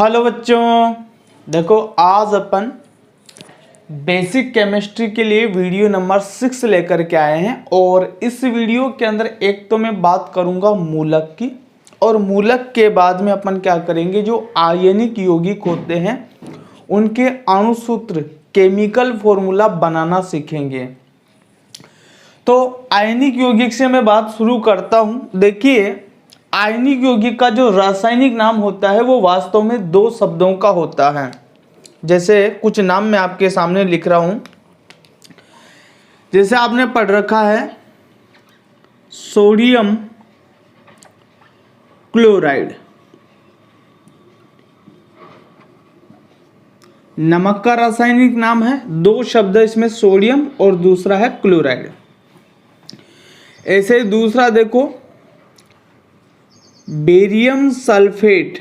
Hello बच्चों, देखो आज अपन बेसिक केमिस्ट्री के लिए वीडियो नंबर 6 लेकर के आए हैं। और इस वीडियो के अंदर एक तो मैं बात करूंगा मूलक की, और मूलक के बाद में अपन क्या करेंगे, जो आयनिक यौगिक होते हैं उनके अणुसूत्र केमिकल फॉर्मूला बनाना सीखेंगे। तो आयनिक यौगिक से मैं बात शुरू करता हूं। देखिए, आयनिक यौगिक का जो रासायनिक नाम होता है वो वास्तव में दो शब्दों का होता है। जैसे कुछ नाम मैं आपके सामने लिख रहा हूं। जैसे आपने पढ़ रखा है सोडियम क्लोराइड, नमक का रासायनिक नाम है। दो शब्द इसमें, सोडियम और दूसरा है क्लोराइड। ऐसे दूसरा देखो बेरियम सल्फेट,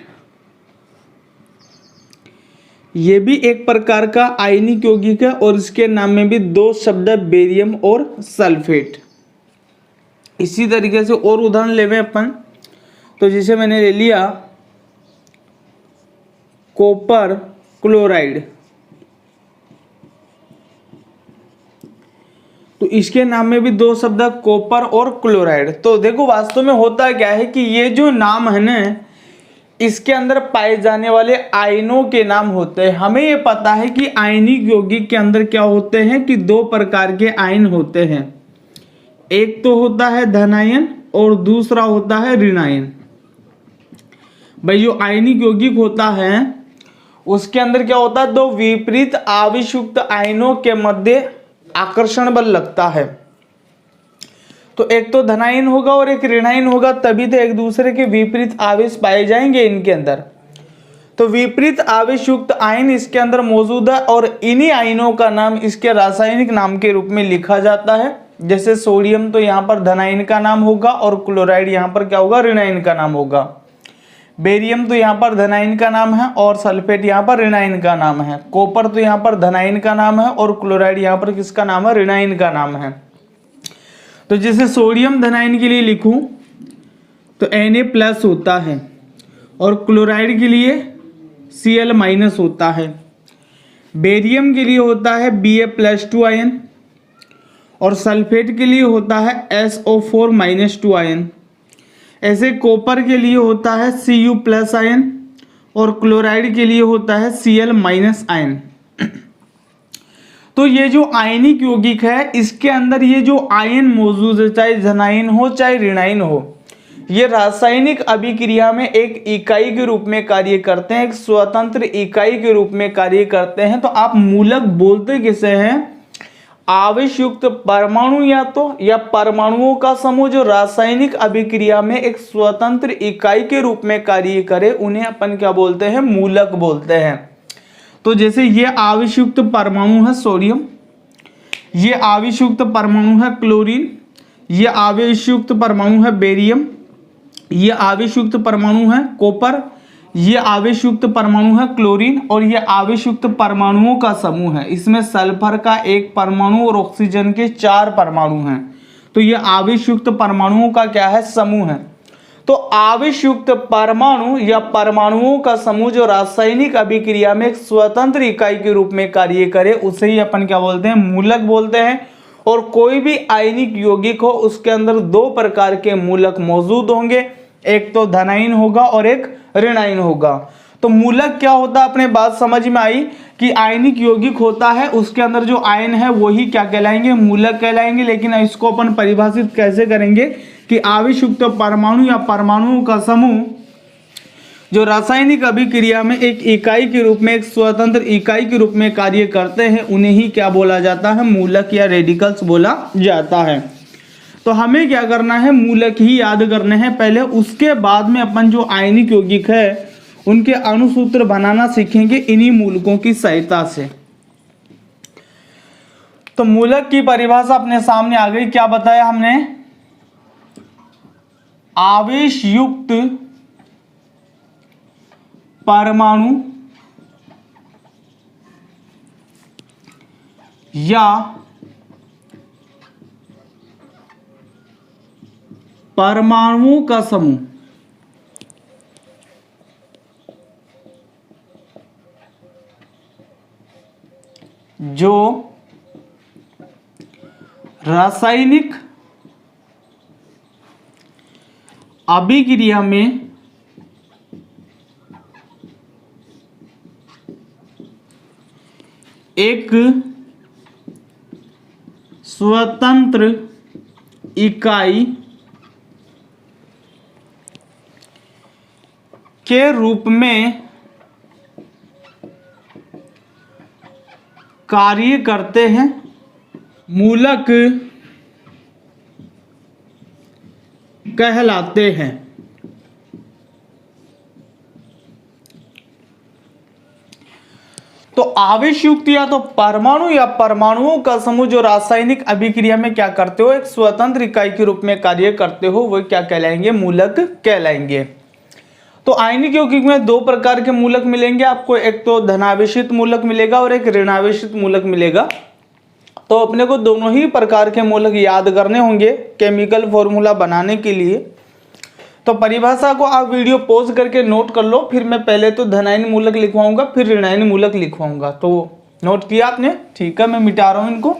ये भी एक प्रकार का आयनिक यौगिक है और इसके नाम में भी दो शब्द है, बेरियम और सल्फेट। इसी तरीके से और उदाहरण लेवे अपन, तो जैसे मैंने ले लिया कॉपर क्लोराइड, तो इसके नाम में भी दो शब्द है, कॉपर और क्लोराइड। तो देखो वास्तव में होता क्या है कि ये जो नाम है ना, इसके अंदर पाए जाने वाले आयनों के नाम होते हैं। हमें ये पता है कि आयनिक यौगिक के अंदर क्या होते हैं कि दो प्रकार के आयन होते हैं। एक तो होता है धनायन और दूसरा होता है ऋणायन। भाई जो आयनिक यौगिक होता है उसके अंदर क्या होता है, दो विपरीत आवेश युक्त आयनों के मध्य आकर्षण बल लगता है। तो एक तो धनायन होगा और एक ऋणायन होगा, तभी तो एक दूसरे के विपरीत आवेश पाए जाएंगे इनके अंदर। तो विपरीत आवेश युक्त आयन इसके अंदर मौजूद है और इन्हीं आयनों का नाम इसके रासायनिक नाम के रूप में लिखा जाता है। जैसे सोडियम तो यहाँ पर धनायन का नाम होगा और क्लोराइड यहाँ पर क्या होगा, ऋणायन का नाम होगा। बेरियम तो यहाँ पर धनायन का नाम है और सल्फेट यहाँ पर ऋणायन का नाम है। कॉपर तो यहाँ पर धनायन का नाम है और क्लोराइड यहाँ पर किसका नाम है, ऋणायन का नाम है। तो जैसे सोडियम धनायन के लिए लिखूं तो Na+ होता है और क्लोराइड के लिए Cl- होता है। बेरियम के लिए होता है Ba+2 आयन और सल्फेट के लिए होता है SO4- आयन। ऐसे कॉपर के लिए होता है Cu+ आयन और क्लोराइड के लिए होता है Cl- आयन। तो ये जो आयनिक यौगिक है इसके अंदर ये जो आयन मौजूद है, चाहे धनायन हो चाहे ऋणायन हो, ये रासायनिक अभिक्रिया में एक इकाई के रूप में कार्य करते हैं, एक स्वतंत्र इकाई के रूप में कार्य करते हैं। तो आप मूलक बोलते किसे हैं, आवेश युक्त परमाणु या परमाणुओं का समूह जो रासायनिक अभिक्रिया में एक स्वतंत्र इकाई के रूप में कार्य करे, उन्हें अपन क्या बोलते हैं, मूलक बोलते हैं। तो जैसे ये आवेश युक्त परमाणु है सोडियम, ये आवेश युक्त परमाणु है क्लोरीन, ये आवेश युक्त परमाणु है बेरियम, ये आवेश युक्त परमाणु है कॉपर, ये आवेश युक्त परमाणु है क्लोरीन और ये आवेश युक्त परमाणुओं का समूह है। इसमें सल्फर का एक परमाणु और ऑक्सीजन के 4 परमाणु हैं। तो ये आवेश युक्त परमाणुओं का क्या है, समूह है। तो आवेश युक्त परमाणु या परमाणुओं का समूह जो रासायनिक अभिक्रिया में एक स्वतंत्र इकाई के रूप में कार्य करे, उसे ही अपन क्या बोलते हैं, मूलक बोलते हैं। और कोई भी आयनिक यौगिक हो उसके अंदर दो प्रकार के मूलक मौजूद होंगे, एक तो धनायन होगा और एक ऋणायन होगा। तो मूलक क्या होता है, अपने बात समझ में आई कि आयनिक यौगिक होता है उसके अंदर जो आयन है वही क्या कहलाएंगे, मूलक कहलाएंगे। लेकिन इसको अपन परिभाषित कैसे करेंगे कि आवेश युक्त परमाणु या परमाणुओं का समूह जो रासायनिक अभिक्रिया में एक इकाई के रूप में, एक स्वतंत्र इकाई के रूप में कार्य करते हैं, उन्हें ही क्या बोला जाता है, मूलक या रेडिकल्स बोला जाता है। तो हमें क्या करना है, मूलक ही याद करने हैं पहले, उसके बाद में अपन जो आयनिक यौगिक है उनके अणुसूत्र बनाना सीखेंगे इन्हीं मूलकों की सहायता से। तो मूलक की परिभाषा अपने सामने आ गई। क्या बताया हमने, आवेश युक्त परमाणु या परमाणुओं का समूह जो रासायनिक अभिक्रिया में एक स्वतंत्र इकाई के रूप में कार्य करते हैं, मूलक कहलाते हैं। तो आवेश युक्त या तो परमाणु या परमाणुओं का समूह जो रासायनिक अभिक्रिया में क्या करते हो, एक स्वतंत्र इकाई के रूप में कार्य करते हो, वो क्या कहलाएंगे, मूलक कहलाएंगे। तो आयनिक यौगिक में दो प्रकार के मूलक मिलेंगे आपको, एक तो धनावेशित मूलक मिलेगा और एक ऋणावेशित मूलक मिलेगा। तो अपने को दोनों ही प्रकार के मूलक याद करने होंगे केमिकल फॉर्मूला बनाने के लिए। तो परिभाषा को आप वीडियो पॉज करके नोट कर लो, फिर मैं पहले तो धनायन मूलक लिखवाऊंगा, फिर ऋणायन मूलक लिखवाऊंगा। तो नोट किया आपने? ठीक है, मैं मिटा रहा हूं इनको।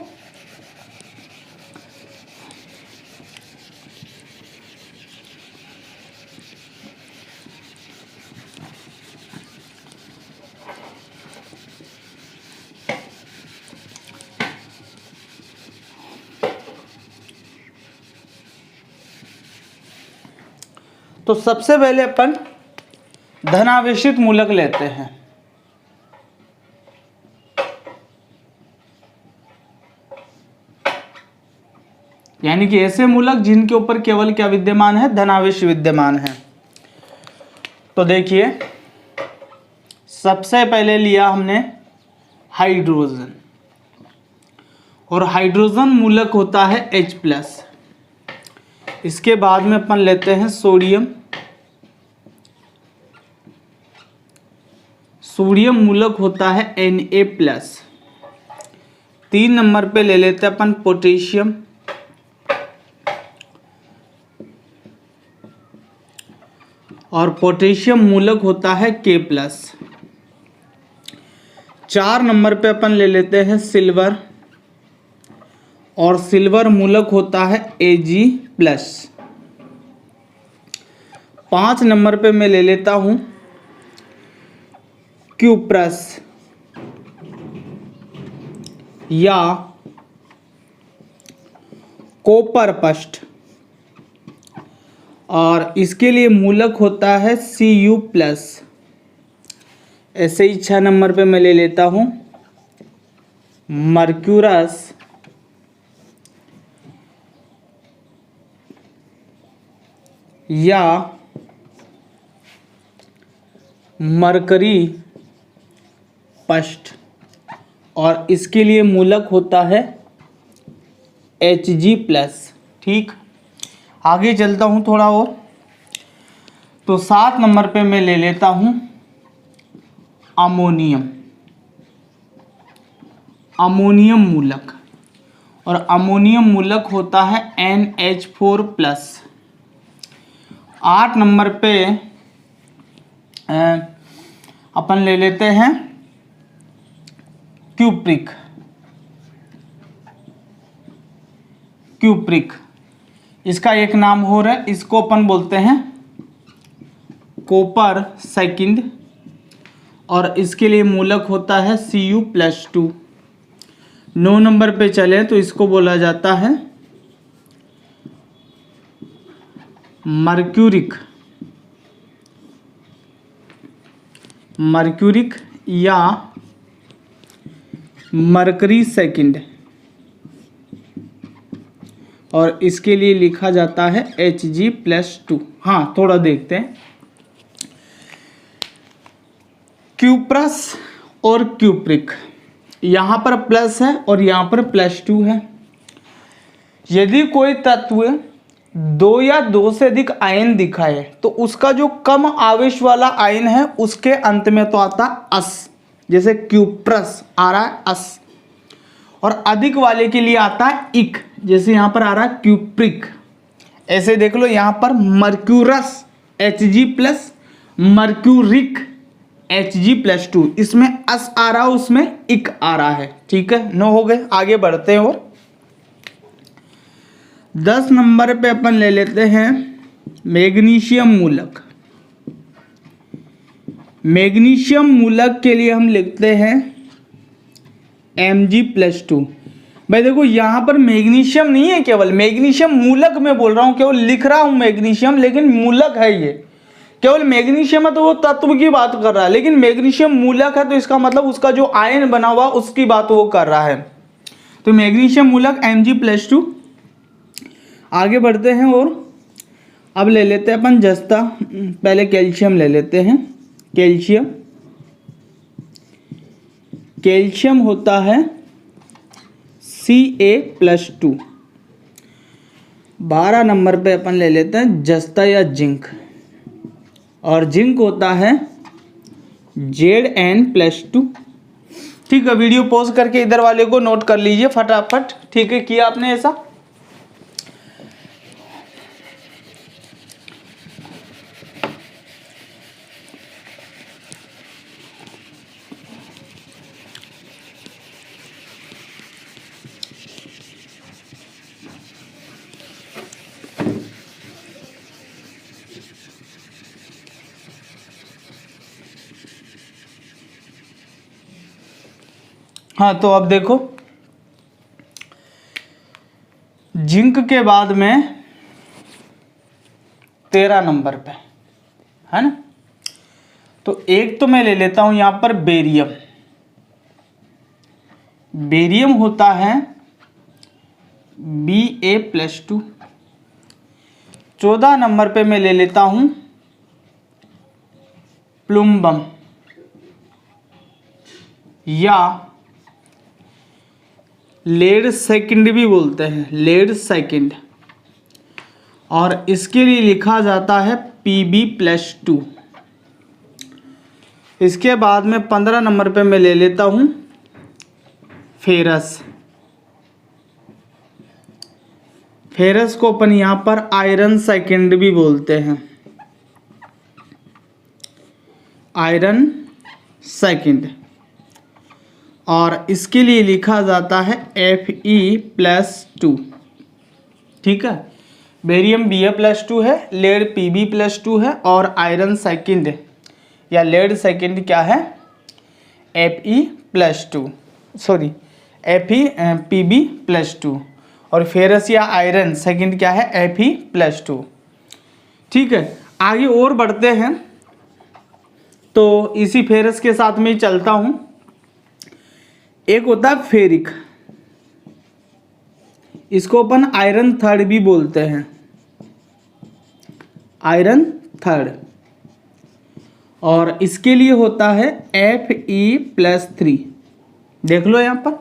तो सबसे पहले अपन धनावेशित मूलक लेते हैं। यानी कि ऐसे मूलक जिनके ऊपर केवल क्या विद्यमान है, धनावेश विद्यमान है। तो देखिए, सबसे पहले लिया हमने हाइड्रोजन, और हाइड्रोजन मूलक होता है H+। इसके बाद में अपन लेते हैं सोडियम। सोडियम मूलक होता है Na+। 3 नंबर पे ले लेते हैं अपन पोटेशियम। और पोटेशियम मूलक होता है K+। 4 नंबर पे अपन ले लेते हैं सिल्वर, और सिल्वर मूलक होता है Ag+। 5 नंबर पे मैं ले लेता हूं क्यूप्रस या कोपरपस्ट, और इसके लिए मूलक होता है Cu+। ऐसे ही 6 नंबर पे मैं ले लेता हूं मर्क्यूरस या मरकरी पस्ट, और इसके लिए मूलक होता है Hg+। ठीक, आगे चलता हूं थोड़ा और। तो 7 नंबर पे मैं ले लेता हूं अमोनियम, अमोनियम मूलक, और अमोनियम मूलक होता है NH4+। 8 नंबर पे अपन ले लेते हैं क्यूप्रिक, क्यूप्रिक, इसका एक नाम हो रहा है, इसको अपन बोलते हैं कॉपर सेकंड, और इसके लिए मूलक होता है Cu+2। 9 नंबर पे चले तो इसको बोला जाता है मर्क्यूरिक, मर्क्यूरिक या मरकरी सेकंड, और इसके लिए लिखा जाता है Hg+2। हाँ, थोड़ा देखते हैं। क्यूप्रस और क्यूप्रिक, यहाँ पर प्लस है और यहाँ पर +2 है। यदि कोई तत्व 2 या 2 से अधिक आयन दिखाए तो उसका जो कम आवेश वाला आयन है उसके अंत में तो आता अस, जैसे क्यूप्रस आ रहा है अस, और अधिक वाले के लिए आता है इक, जैसे यहाँ पर आ रहा है क्यूप्रिक। ऐसे देख लो, यहाँ पर मर्क्यूरस Hg+, मर्क्यूरिक Hg+2, इसमें अस आ रहा है, उसमें इक आ रहा है। ठीक है, 9 हो गए। आगे बढ़ते हैं और 10 नंबर पे अपन ले लेते हैं मैग्नीशियम मूलक। मैग्नीशियम मूलक के लिए हम लिखते हैं Mg+2। भाई देखो यहाँ पर मैग्नीशियम नहीं है, केवल मैग्नीशियम मूलक में बोल रहा हूँ, केवल लिख रहा हूँ मैग्नीशियम, लेकिन मूलक है ये। केवल मैग्नीशियम है तो वो तत्व की बात कर रहा है, लेकिन मैग्नीशियम मूलक है तो इसका मतलब उसका जो आयन बना हुआ उसकी बात वो कर रहा है। तो मैग्नीशियम मूलक Mg+2। आगे बढ़ते हैं और अब ले लेते हैं अपन जस्ता। पहले कैल्शियम ले लेते हैं। कैल्शियम होता है Ca+2। 12 नंबर पे अपन ले लेते हैं जस्ता या जिंक, और जिंक होता है Zn+2। ठीक है, वीडियो पॉज करके इधर वाले को नोट कर लीजिए फटाफट। ठीक है, किया आपने ऐसा? हाँ, तो अब देखो जिंक के बाद में 13 नंबर पे है ना, तो एक तो मैं ले लेता हूं यहां पर बेरियम। बेरियम होता है Ba+2। 14 नंबर पे मैं ले लेता हूं प्लुम्बम या लेड सेकंड भी बोलते हैं, लेड सेकंड, और इसके लिए लिखा जाता है Pb+2। इसके बाद में 15 नंबर पे मैं ले लेता हूं फेरस। फेरस को अपन यहां पर आयरन सेकंड भी बोलते हैं, आयरन सेकंड, और इसके लिए लिखा जाता है Fe+2। ठीक है, बेरियम Ba+2 है, लेड Pb+2 है, और आयरन सेकंड या लेड सेकंड क्या है? Fe+2, सॉरी Pb+2, और फेरस या आयरन सेकंड क्या है? Fe+2। ठीक है, आगे और बढ़ते हैं। तो इसी फेरस के साथ में ही चलता हूं। एक होता है फेरिक, इसको अपन आयरन थर्ड भी बोलते हैं, आयरन थर्ड, और इसके लिए होता है Fe+3। देख लो यहाँ पर,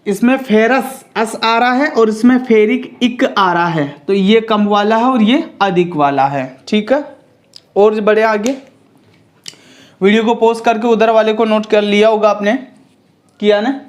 इसमें फेरस अस आ रहा है और इसमें फेरिक इक आ रहा है, तो ये कम वाला है और ये अधिक वाला है। ठीक है, और बढ़े आगे। वीडियो को पॉज करके उधर वाले को नोट कर लिया होगा आपने, किया ना?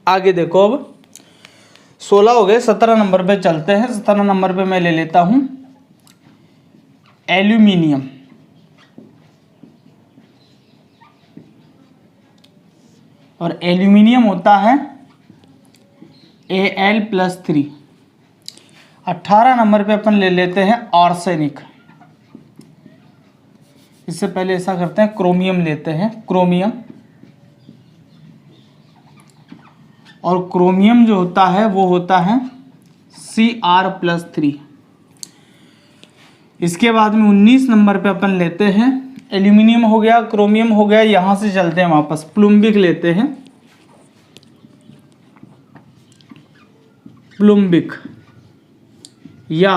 आगे देखो, अब 16 हो गए, 17 नंबर पे चलते हैं। 17 नंबर पे मैं ले लेता हूं एल्यूमिनियम। और एल्यूमिनियम होता है Al+3। 18 नंबर पे अपन ले लेते हैं आर्सेनिक। इससे पहले ऐसा करते हैं, क्रोमियम लेते हैं, क्रोमियम, और क्रोमियम जो होता है वो होता है Cr+3। इसके बाद में 19 नंबर पे अपन लेते हैं, एल्यूमिनियम हो गया, क्रोमियम हो गया, यहां से चलते हैं वापस, प्लुम्बिक लेते हैं, प्लुम्बिक, या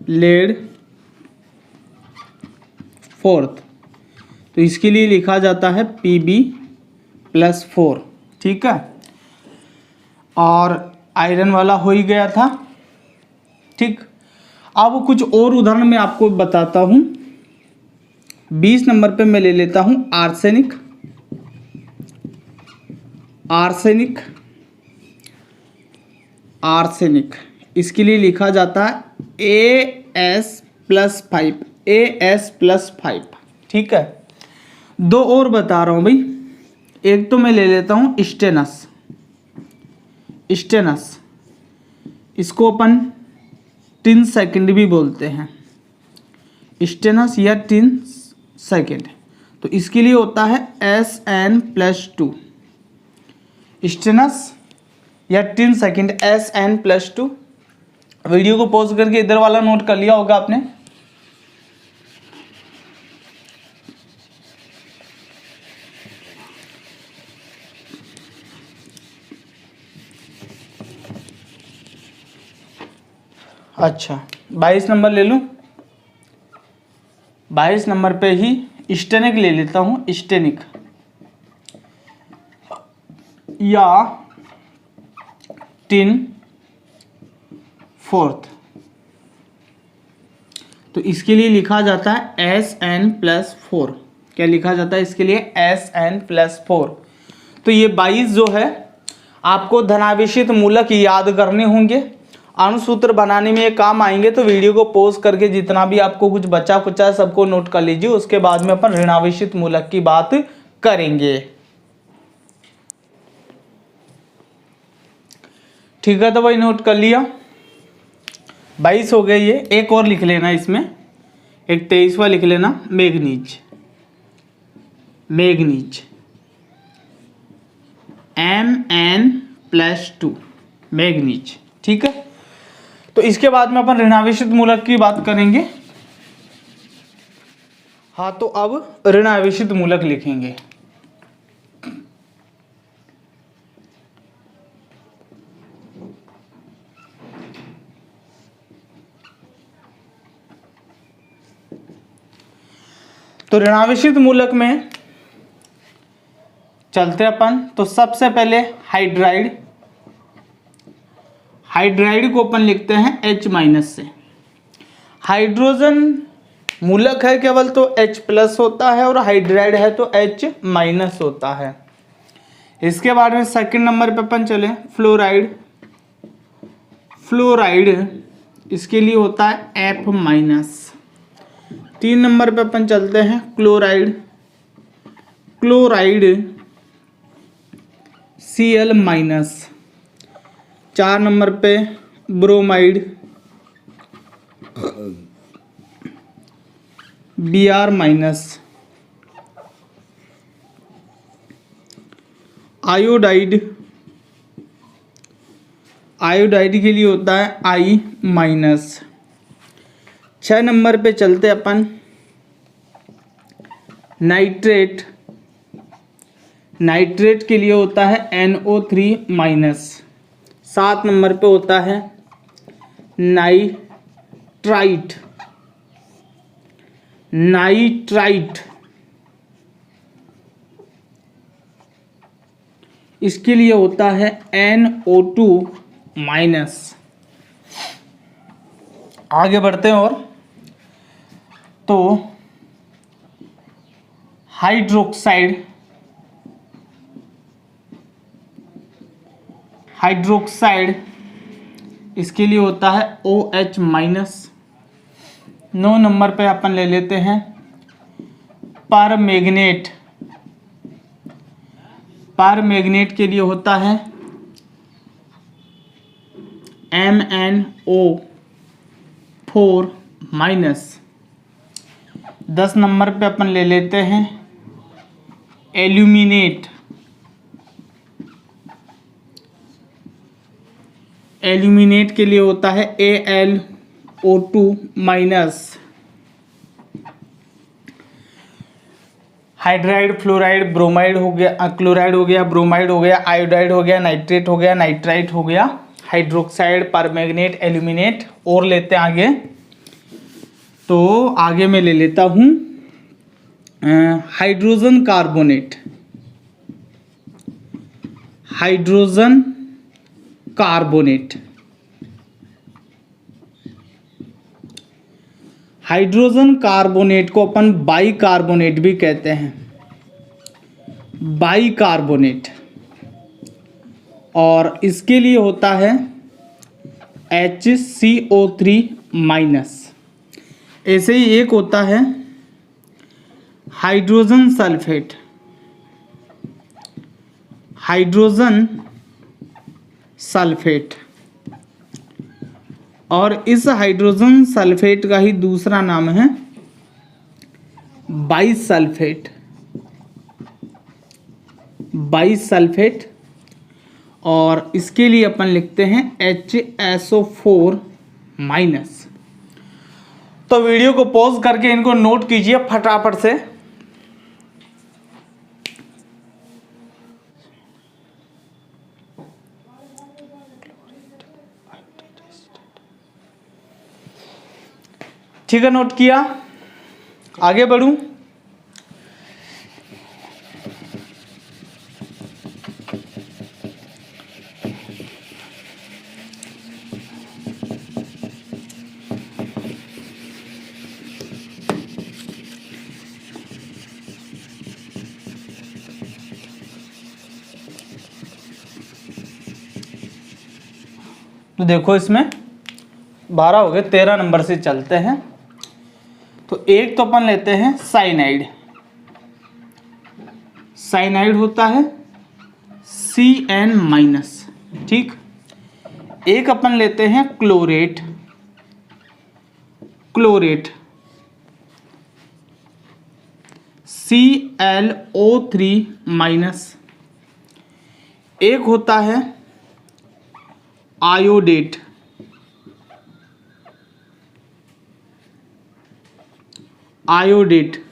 लेड फोर्थ, तो इसके लिए लिखा जाता है Pb+4। ठीक है, और आयरन वाला हो ही गया था। ठीक, अब कुछ और उदाहरण मैं आपको बताता हूँ। 20 नंबर पे मैं ले लेता हूँ आर्सेनिक। आर्सेनिक आर्सेनिक इसके लिए लिखा जाता है As+5, As+5। ठीक है, दो और बता रहा हूँ भाई। एक तो मैं ले लेता हूँ स्टेनस। स्टेनस इसको अपन टिन सेकंड भी बोलते हैं, स्टेनस या टिन सेकंड। तो इसके लिए होता है Sn+2। स्टेनस या टिन सेकंड Sn+2। वीडियो को पॉज करके इधर वाला नोट कर लिया होगा आपने। अच्छा, 22 नंबर ले लूं। 22 नंबर पे ही स्टेनिक ले लेता हूं। स्टेनिक या टिन फोर्थ, तो इसके लिए लिखा जाता है Sn+4। क्या लिखा जाता है इसके लिए? Sn+4। तो ये 22 जो है आपको धनावेशित मूलक याद करने होंगे, अणुसूत्र बनाने में ये काम आएंगे। तो वीडियो को पॉज करके जितना भी आपको कुछ बचा कुचा सबको नोट कर लीजिए, उसके बाद में अपन ऋणावेशित मूलक की बात करेंगे। ठीक है, तो भाई नोट कर लिया। 22 हो गए ये। एक और लिख लेना इसमें, एक 23वां लिख लेना, मैग्नीज। Manganese Mn+2 manganese. ठीक है, तो इसके बाद में अपन ऋणावेशित मूलक की बात करेंगे। हाँ, तो अब ऋणावेशित मूलक लिखेंगे। तो ऋणावेशित मूलक में चलते अपन। तो सबसे पहले हाइड्राइड। हाइड्राइड को अपन लिखते हैं H- से। हाइड्रोजन मूलक है केवल तो H+ होता है, और हाइड्राइड है तो H- होता है। इसके बाद में सेकंड नंबर पे अपन चले फ्लोराइड। फ्लोराइड इसके लिए होता है F-। 3 नंबर पे अपन चलते हैं क्लोराइड। Chloride Cl-। 4 नंबर पे ब्रोमाइड Br-। आयोडाइड। आयोडाइड के लिए होता है I-। 6 नंबर पे चलते अपन नाइट्रेट। नाइट्रेट के लिए होता है NO3-। 7 नंबर पे होता है नाइट्राइट। नाइट्राइट इसके लिए होता है NO2-। आगे बढ़ते हैं और तो हाइड्रोक्साइड। हाइड्रोक्साइड इसके लिए होता है OH-। 9 नंबर पे अपन ले लेते हैं परमैंगनेट। परमैंगनेट के लिए होता है MnO4-। 10 नंबर पे अपन ले लेते हैं एल्यूमिनेट। एल्यूमिनेट के लिए होता है AlO2-। हाइड्राइड, फ्लोराइड, ब्रोमाइड हो गया, क्लोराइड हो गया, ब्रोमाइड हो गया, आयोडाइड हो गया, नाइट्रेट हो गया, नाइट्राइट हो गया, हाइड्रोक्साइड, परमैंगनेट, एल्यूमिनेट। और लेते हैं आगे, तो आगे मैं ले लेता हूँ hydrogen carbonate. Hydrogen carbonate, hydrogen carbonate को अपन बाइकार्बोनेट भी कहते हैं, बाइकार्बोनेट। और इसके लिए होता है HCO3 माइनस। ऐसे ही एक होता है हाइड्रोजन सल्फेट, हाइड्रोजन सल्फेट। और इस हाइड्रोजन सल्फेट का ही दूसरा नाम है बाइसल्फेट, बाइसल्फेट। और इसके लिए अपन लिखते हैं HSO4 माइनस। तो वीडियो को पॉज करके इनको नोट कीजिए फटाफट से। ठीक है, नोट किया, आगे बढ़ूं। तो देखो इसमें 12 हो गए, 13 नंबर से चलते हैं। तो एक तो अपन लेते हैं साइनाइड। साइनाइड होता है Cn माइनस, ठीक। एक अपन लेते हैं क्लोरेट, क्लोरेट ClO3 माइनस। एक होता है iodate, iodate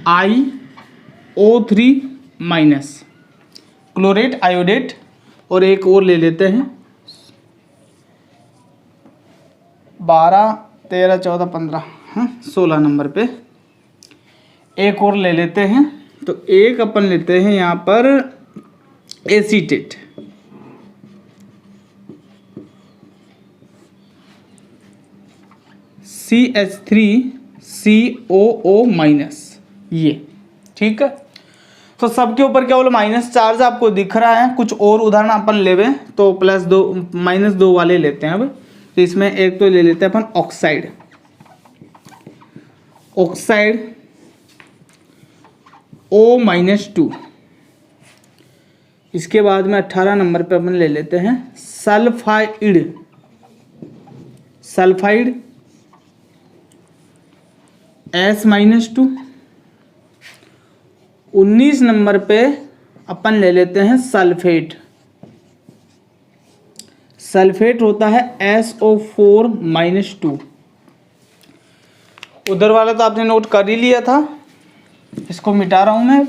IO3 minus, chlorate, iodate. और एक और ले लेते हैं 12, 13, 14, 15, 16 नंबर पे एक और ले लेते हैं। तो एक अपन लेते हैं यहाँ पर एसीटेट, CH3COO माइनस, ये ठीक है। तो सबके ऊपर क्या बोलो माइनस चार्ज आपको दिख रहा है। कुछ और उदाहरण अपन लेवे तो +2 -2 वाले लेते हैं। अब तो इसमें एक तो ले लेते हैं अपन ऑक्साइड, ऑक्साइड O-2। इसके बाद में 18 नंबर पे अपन ले लेते हैं सल्फाइड, सल्फाइड S-2। 19 नंबर पे अपन ले लेते हैं सल्फेट, सल्फेट होता है SO4-2। उधर वाला तो आपने नोट कर ही लिया था, इसको मिटा रहा हूं मैं।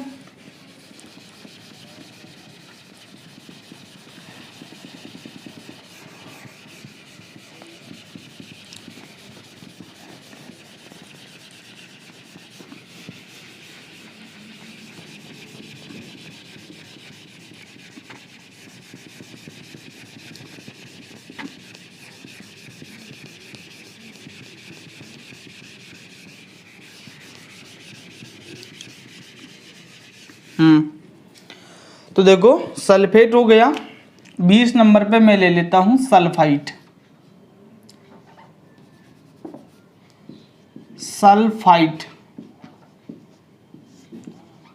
तो देखो सल्फेट हो गया। 20 नंबर पे मैं ले लेता हूं सल्फाइट, सल्फाइट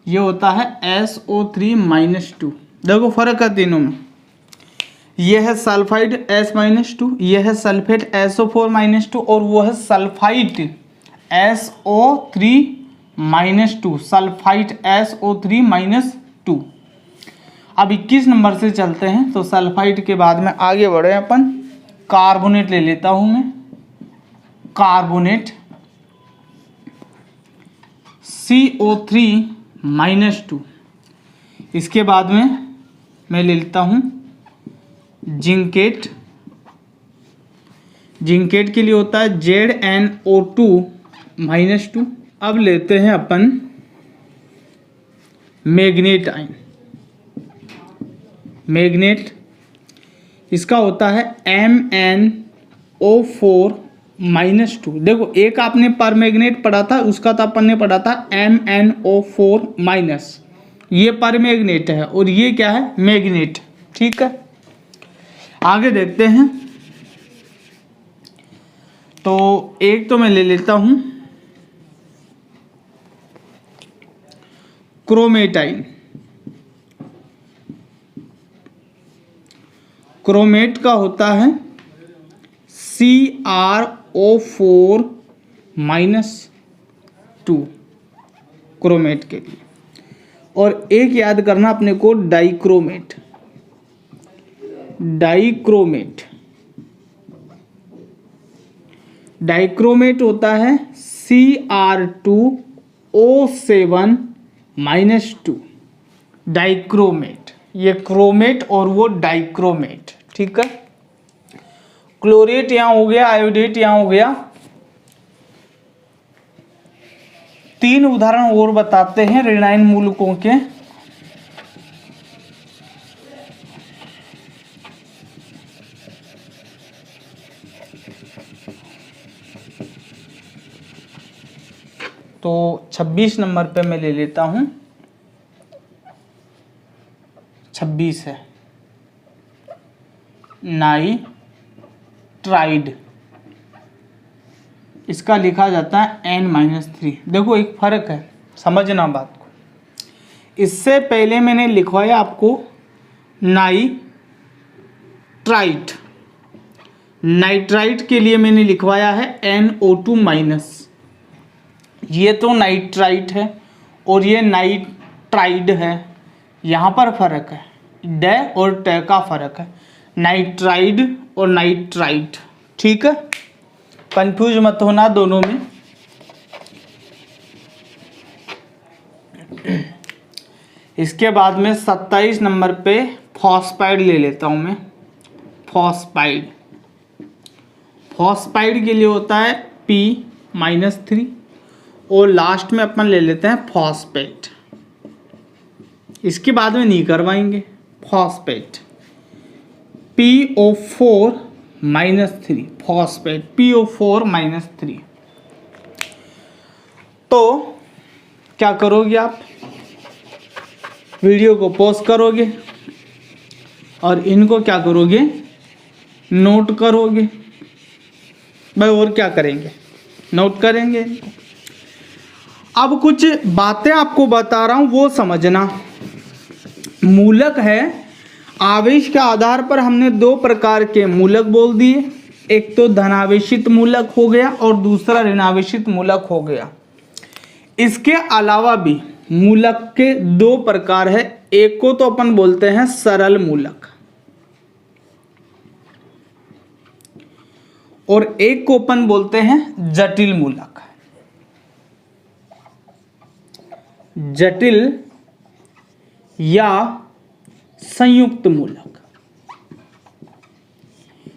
ये होता है SO3-2। देखो फर्क है तीनों में, ये है सल्फाइड S-2, ये है सल्फेट SO4-2 और वो है सल्फाइट SO3-2, सल्फाइट SO3-2। अब 21 नंबर से चलते हैं। तो सल्फाइड के बाद में आगे बढ़े अपन, कार्बोनेट ले लेता हूं मैं, कार्बोनेट CO3-2। इसके बाद में मैं ले लेता हूँ जिंकेट। जिंकेट के लिए होता है ZnO2 -2। अब लेते हैं अपन मैग्नेट आयन। मैग्नेट इसका होता है MnO4 -2। देखो एक आपने पर मैग्नेट पढ़ा था, उसका तो अपन ने पढ़ा था MnO4-। ये पर मैग्नेट है और ये क्या है, मैग्नेट। ठीक है, आगे देखते हैं। तो एक तो मैं ले लेता हूं क्रोमेट आयन। क्रोमेट का होता है CrO4-2 क्रोमेट के लिए। और एक याद करना अपने को डाइक्रोमेट। डाइक्रोमेट डाइक्रोमेट होता है Cr2O7-2 डाइक्रोमेट। ये क्रोमेट और वो डाइक्रोमेट। ठीक है, क्लोरेट यहां हो गया, आयोडेट यहां हो गया। 3 उदाहरण और बताते हैं ऋणायन मूलकों के। तो 26 नंबर पे मैं ले लेता हूं, 26 है नाइट्राइड। इसका लिखा जाता है N-3। देखो एक फर्क है, समझना बात को। इससे पहले मैंने लिखवाया आपको नाइट्राइट। नाइट्राइट के लिए मैंने लिखवाया है NO2-। ये तो नाइट्राइट है और ये नाइट्राइड है। यहाँ पर फर्क है, ड और ट का फर्क है, नाइट्राइड और नाइट्राइट। ठीक है, कंफ्यूज मत होना दोनों में। इसके बाद में 27 नंबर पे फॉस्फाइड ले लेता हूं मैं। फॉस्फाइड, फॉस्फाइड के लिए होता है P-3 और लास्ट में अपन ले लेते हैं फॉस्फेट। इसके बाद में नहीं करवाएंगे। Phosphate PO4-3 phosphate PO4-3। तो क्या करोगे आप, वीडियो को पॉज करोगे और इनको क्या करोगे, नोट करोगे भाई। और क्या करेंगे, नोट करेंगे। अब कुछ बातें आपको बता रहा हूं वो समझना। मूलक है, आवेश के आधार पर हमने 2 प्रकार के मूलक बोल दिए। एक तो धनावेशित मूलक हो गया और दूसरा ऋणावेशित मूलक हो गया। इसके अलावा भी मूलक के 2 प्रकार है। एक को तो अपन बोलते हैं सरल मूलक और एक को अपन बोलते हैं जटिल मूलक। जटिल या संयुक्त मूलक।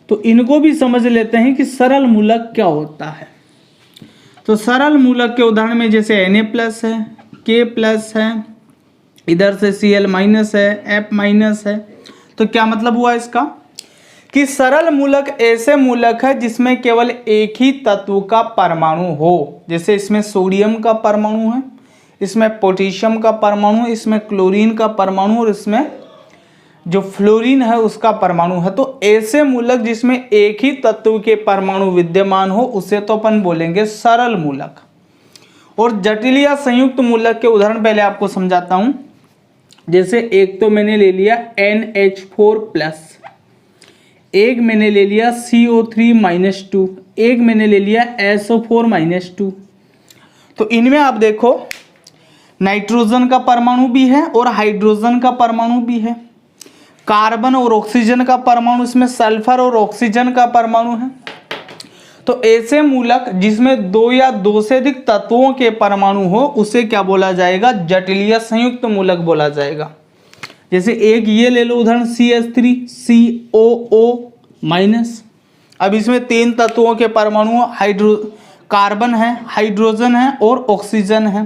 तो इनको भी समझ लेते हैं कि सरल मूलक क्या होता है। तो सरल मूलक के उदाहरण में जैसे Na+ है, K+ है, इधर से Cl- है, F- है। तो क्या मतलब हुआ इसका कि सरल मूलक ऐसे मूलक है जिसमें केवल एक ही तत्व का परमाणु हो। जैसे इसमें सोडियम का परमाणु है, इसमें पोटेशियम का परमाणु, इसमें क्लोरीन का परमाणु और इसमें जो फ्लोरीन है उसका परमाणु है। तो ऐसे मूलक जिसमें एक ही तत्व के परमाणु विद्यमान हो उसे तो अपन बोलेंगे सरल मूलक। और जटिल या संयुक्त मूलक के उदाहरण पहले आपको समझाता हूं। जैसे एक तो मैंने ले लिया NH4+, एक मैंने ले लिया CO3-2, एक मैंने ले लिया SO4-2। तो इनमें आप देखो नाइट्रोजन का परमाणु भी है और हाइड्रोजन का परमाणु भी है, कार्बन और ऑक्सीजन का परमाणु, इसमें सल्फर और ऑक्सीजन का परमाणु है। तो ऐसे मूलक जिसमें 2 या 2 से अधिक तत्वों के परमाणु हो उसे क्या बोला जाएगा, जटिल या संयुक्त मूलक बोला जाएगा। जैसे एक ये ले लो उदाहरण CH3 COO माइनस। अब इसमें 3 तत्वों के परमाणु कार्बन है, हाइड्रोजन है और ऑक्सीजन है।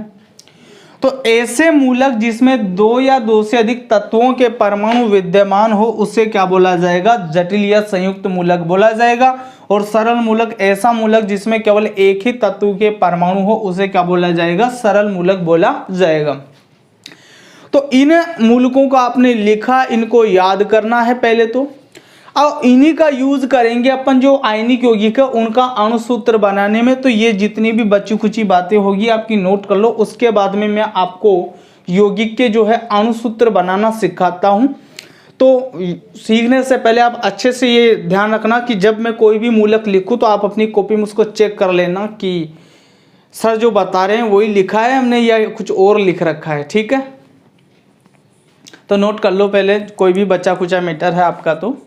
तो ऐसे मूलक जिसमें 2 या 2 से अधिक तत्वों के परमाणु विद्यमान हो उसे क्या बोला जाएगा? जटिल या संयुक्त मूलक बोला जाएगा। और सरल मूलक ऐसा मूलक जिसमें केवल एक ही तत्व के परमाणु हो उसे क्या बोला जाएगा? सरल मूलक बोला जाएगा। तो इन मूलकों को आपने लिखा, इनको याद करना है पहले तो। अब इन्हीं का यूज करेंगे अपन जो आयनिक यौगिक है उनका अणुसूत्र बनाने में। तो ये जितनी भी बची खुची बातें होगी आपकी नोट कर लो, उसके बाद में मैं आपको यौगिक के जो है अणुसूत्र बनाना सिखाता हूं। तो सीखने से पहले आप अच्छे से ये ध्यान रखना कि जब मैं कोई भी मूलक लिखूं तो आप अपनी कॉपी में उसको चेक कर लेना कि सर जो बता रहे हैं वही लिखा है हमने या कुछ और लिख रखा है। ठीक है, तो नोट कर लो पहले, कोई भी बचा खुचा मैटर है आपका तो।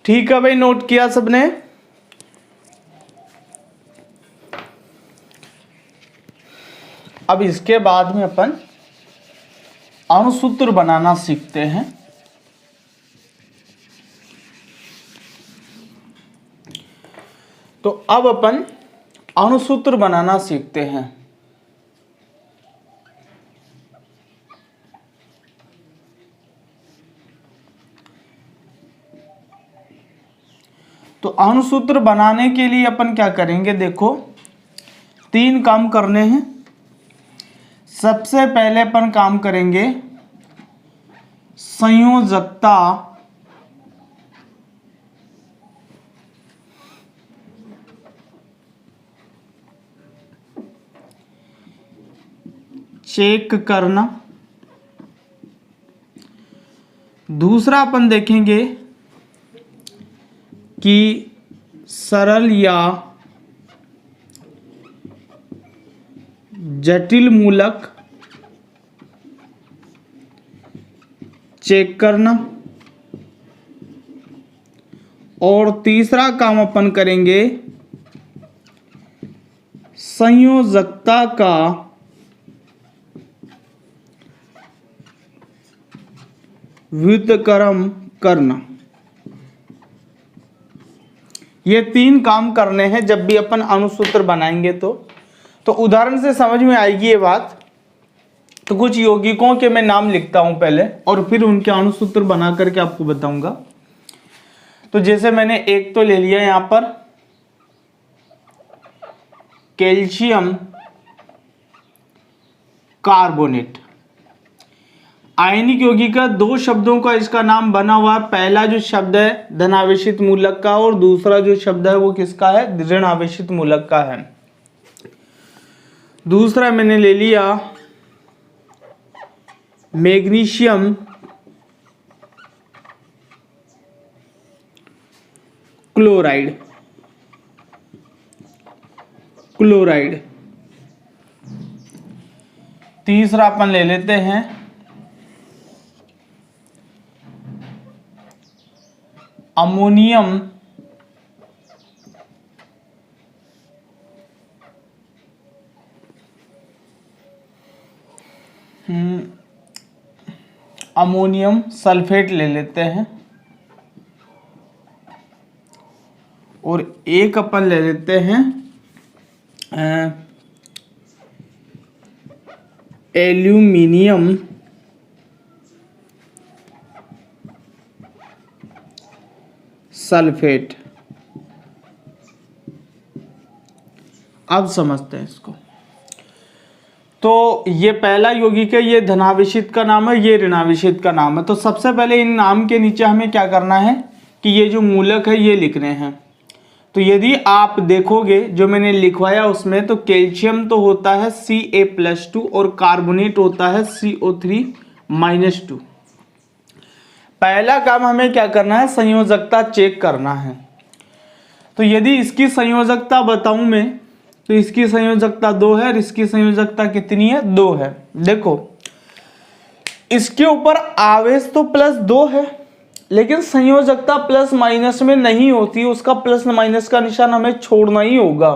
ठीक है भाई, नोट किया सबने? अब इसके बाद में अपन अणुसूत्र बनाना सीखते हैं। तो अब अपन अणुसूत्र बनाना सीखते हैं। तो अणुसूत्र बनाने के लिए अपन क्या करेंगे? देखो 3 काम करने हैं। सबसे पहले अपन काम करेंगे संयोजकता चेक करना। दूसरा अपन देखेंगे कि सरल या जटिल मूलक चेक करना। और तीसरा काम अपन करेंगे संयोजकता का व्युत्क्रम करना। ये 3 काम करने हैं जब भी अपन अणुसूत्र बनाएंगे। तो उदाहरण से समझ में आएगी ये बात। तो कुछ यौगिकों के मैं नाम लिखता हूं पहले और फिर उनके अणुसूत्र बना करके आपको बताऊंगा। तो जैसे मैंने एक तो ले लिया यहां पर कैल्शियम कार्बोनेट। आयनिक यौगिक का 2 शब्दों का इसका नाम बना हुआ। पहला जो शब्द है धनावेशित मूलक का और दूसरा जो शब्द है वो किसका है? ऋण आवेशित मूलक का है। दूसरा मैंने ले लिया मैग्नीशियम क्लोराइड। तीसरा अपन ले लेते हैं अमोनियम अमोनियम सल्फेट ले लेते हैं। और एक अपन ले लेते हैं एल्यूमिनियम सल्फेट। अब समझते हैं इसको। तो ये पहला यौगिक है, ये धनावेशित का नाम है, ये ऋणावेशित का नाम है। तो सबसे पहले इन नाम के नीचे हमें क्या करना है कि ये जो मूलक है ये लिखने हैं। तो यदि आप देखोगे जो मैंने लिखवाया उसमें, तो कैल्शियम तो होता है Ca+2 और कार्बोनेट होता है CO3-2। पहला काम हमें क्या करना है? संयोजकता चेक करना है। तो यदि इसकी संयोजकता बताऊं मैं, तो इसकी संयोजकता 2 है और इसकी संयोजकता कितनी है? 2 है। देखो इसके ऊपर आवेश तो +2 है, लेकिन संयोजकता प्लस माइनस में नहीं होती, उसका प्लस माइनस का निशान हमें छोड़ना ही होगा।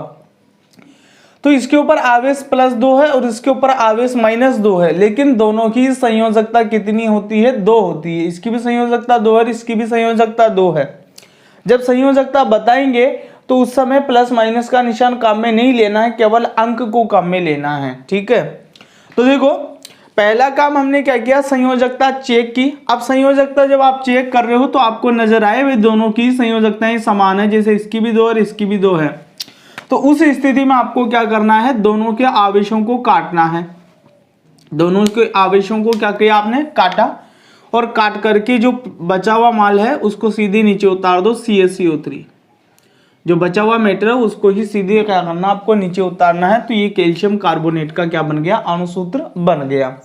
तो इसके ऊपर आवेश +2 है और इसके ऊपर आवेश -2 है, लेकिन दोनों की संयोजकता कितनी होती है? 2 होती है। इसकी भी संयोजकता 2 है, इसकी भी संयोजकता 2 है। जब संयोजकता बताएंगे तो उस समय प्लस माइनस का निशान काम में नहीं लेना है, केवल अंक को काम में लेना है। ठीक है, तो देखो पहला काम हमने क्या किया, संयोजकता चेक की। अब संयोजकता जब आप चेक कर रहे हो तो आपको नजर आए भाई दोनों की संयोजकताएं समान है, जैसे इसकी भी 2 और इसकी भी 2 है, तो उस स्थिति में आपको क्या करना है, दोनों के आवेशों को काटना है। दोनों के आवेशों को क्या किया आपने, काटा, और काट करके जो बचा हुआ माल है उसको सीधे नीचे उतार दो, CaCO3। जो बचा हुआ मैटर है उसको ही सीधे क्या करना, आपको नीचे उतारना है। तो ये कैल्शियम कार्बोनेट का क्या बन गया, अणुसूत्र बन गया।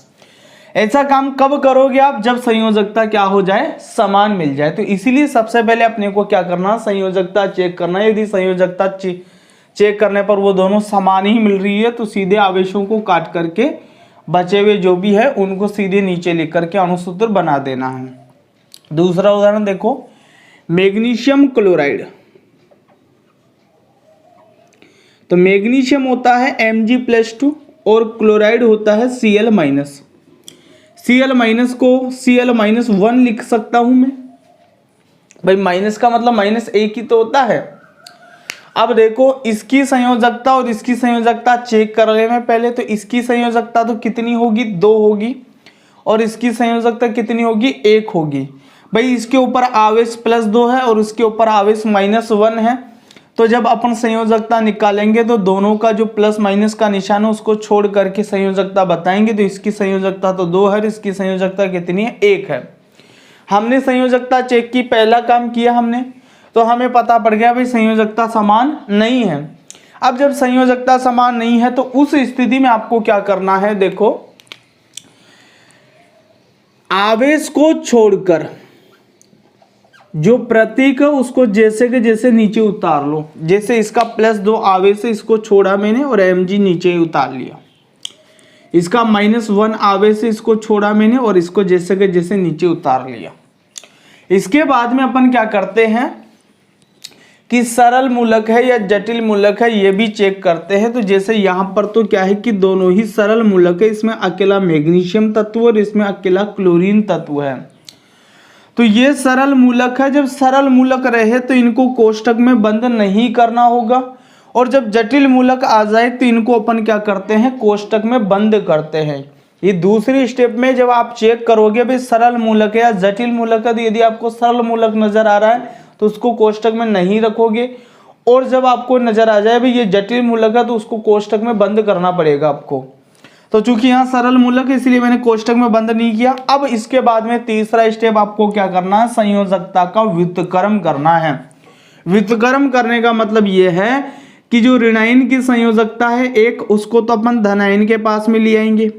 ऐसा काम कब करोगे आप, जब संयोजकता क्या हो जाए, समान मिल जाए। तो इसीलिए सबसे पहले अपने को क्या करना, संयोजकता चेक करना। यदि संयोजकता चेक करने पर वो दोनों समान ही मिल रही है तो सीधे आवेशों को काट करके बचे हुए जो भी है उनको सीधे नीचे लिख करके अणुसूत्र बना देना है। दूसरा उदाहरण देखो, मैग्नीशियम क्लोराइड। तो मैग्नीशियम होता है Mg+2 और क्लोराइड होता है Cl-। Cl- को Cl-1 लिख सकता हूं मैं, भाई माइनस का मतलब -1 ही तो होता है। अब देखो इसकी संयोजकता और इसकी संयोजकता चेक कर ले मैं पहले। तो इसकी संयोजकता तो कितनी होगी, 2 होगी, और इसकी संयोजकता कितनी होगी, 1 होगी। भाई इसके ऊपर आवेश +2 है और उसके ऊपर आवेश -1 है। तो जब अपन संयोजकता निकालेंगे तो दोनों का जो प्लस माइनस का निशान है उसको छोड़ करके संयोजकता बताएंगे। तो इसकी संयोजकता तो 2 है, इसकी संयोजकता कितनी है, 1 है। हमने संयोजकता चेक की, पहला काम किया हमने, तो हमें पता पड़ गया भाई संयोजकता समान नहीं है। अब जब संयोजकता समान नहीं है तो उस स्थिति में आपको क्या करना है, देखो आवेश को छोड़कर जो प्रतीक है उसको जैसे के जैसे नीचे उतार लो। जैसे इसका +2 आवेश है, इसको छोड़ा मैंने और Mg नीचे ही उतार लिया। इसका -1 आवेश है, इसको छोड़ा मैंने और इसको जैसे के जैसे नीचे उतार लिया। इसके बाद में अपन क्या करते हैं कि सरल मूलक है या जटिल मूलक है ये भी चेक करते हैं। तो जैसे यहाँ पर तो क्या है कि दोनों ही सरल मूलक है, इसमें अकेला मैग्नीशियम तत्व और इसमें अकेला क्लोरीन तत्व है। तो ये सरल मूलक है। जब सरल मूलक रहे तो इनको कोष्टक में बंद नहीं करना होगा, और जब जटिल मूलक आ जाए तो इनको अपन क्या करते हैं, कोष्टक में बंद करते हैं। ये दूसरी स्टेप में जब आप चेक करोगे भाई सरल मूलक है या जटिल मूलक है, तो यदि आपको सरल मूलक नजर आ रहा है तो उसको कोष्टक में नहीं रखोगे, और जब आपको नजर आ जाए भाई ये जटिल मूलक है तो उसको कोष्टक में बंद करना पड़ेगा आपको। तो चूंकि यहाँ सरल मूलक है इसलिए मैंने कोष्टक में बंद नहीं किया। अब इसके बाद में तीसरा स्टेप आपको क्या करना है, संयोजकता का व्युत्क्रम करना है। व्युत्क्रम करने का मतलब ये है कि जो ऋणायन की संयोजकता है 1, उसको तो अपन धनायन के पास में ले आएंगे,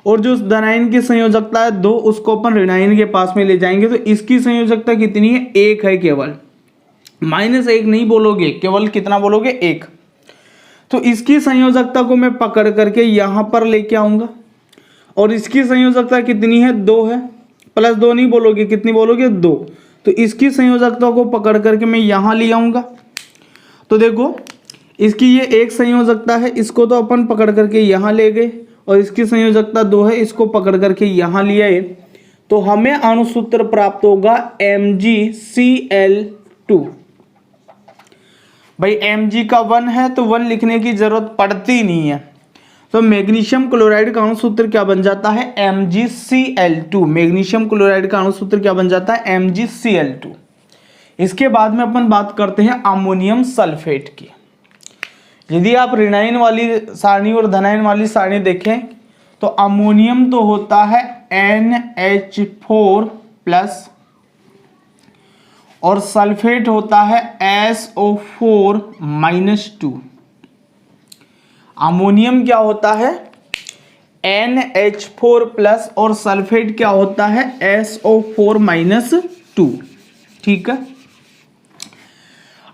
और जो धनायन की संयोजकता है 2, उसको अपन ऋणायन के पास में ले जाएंगे। तो इसकी संयोजकता कितनी है, 1 है केवल, -1 नहीं बोलोगे, केवल कितना बोलोगे, 1। तो इसकी संयोजकता को मैं पकड़ करके यहां पर लेके आऊंगा, और इसकी संयोजकता कितनी है, 2 है, +2 नहीं बोलोगे, कितनी बोलोगे, 2। तो इसकी संयोजकता को पकड़ करके मैं यहां ले आऊंगा। तो देखो इसकी ये 1 संयोजकता है, इसको तो अपन पकड़ करके यहां ले गए, और इसकी संयोजकता 2 है, इसको पकड़ करके यहां ले आए। तो हमें अणुसूत्र प्राप्त होगा MgCl2। भाई Mg का 1 है तो 1 लिखने की जरूरत पड़ती नहीं है। तो मैग्नीशियम क्लोराइड का अणुसूत्र क्या बन जाता है, MgCl2। मैग्नीशियम क्लोराइड का अणुसूत्र क्या बन जाता है, MgCl2। इसके बाद में अपन बात करते हैं अमोनियम सल्फेट की। यदि आप ऋणायन वाली सारणी और धनायन वाली सारणी देखें तो अमोनियम तो होता है NH4+ और सल्फेट होता है SO4-2। अमोनियम क्या होता है, NH4+ और सल्फेट क्या होता है, SO4-2। ठीक है,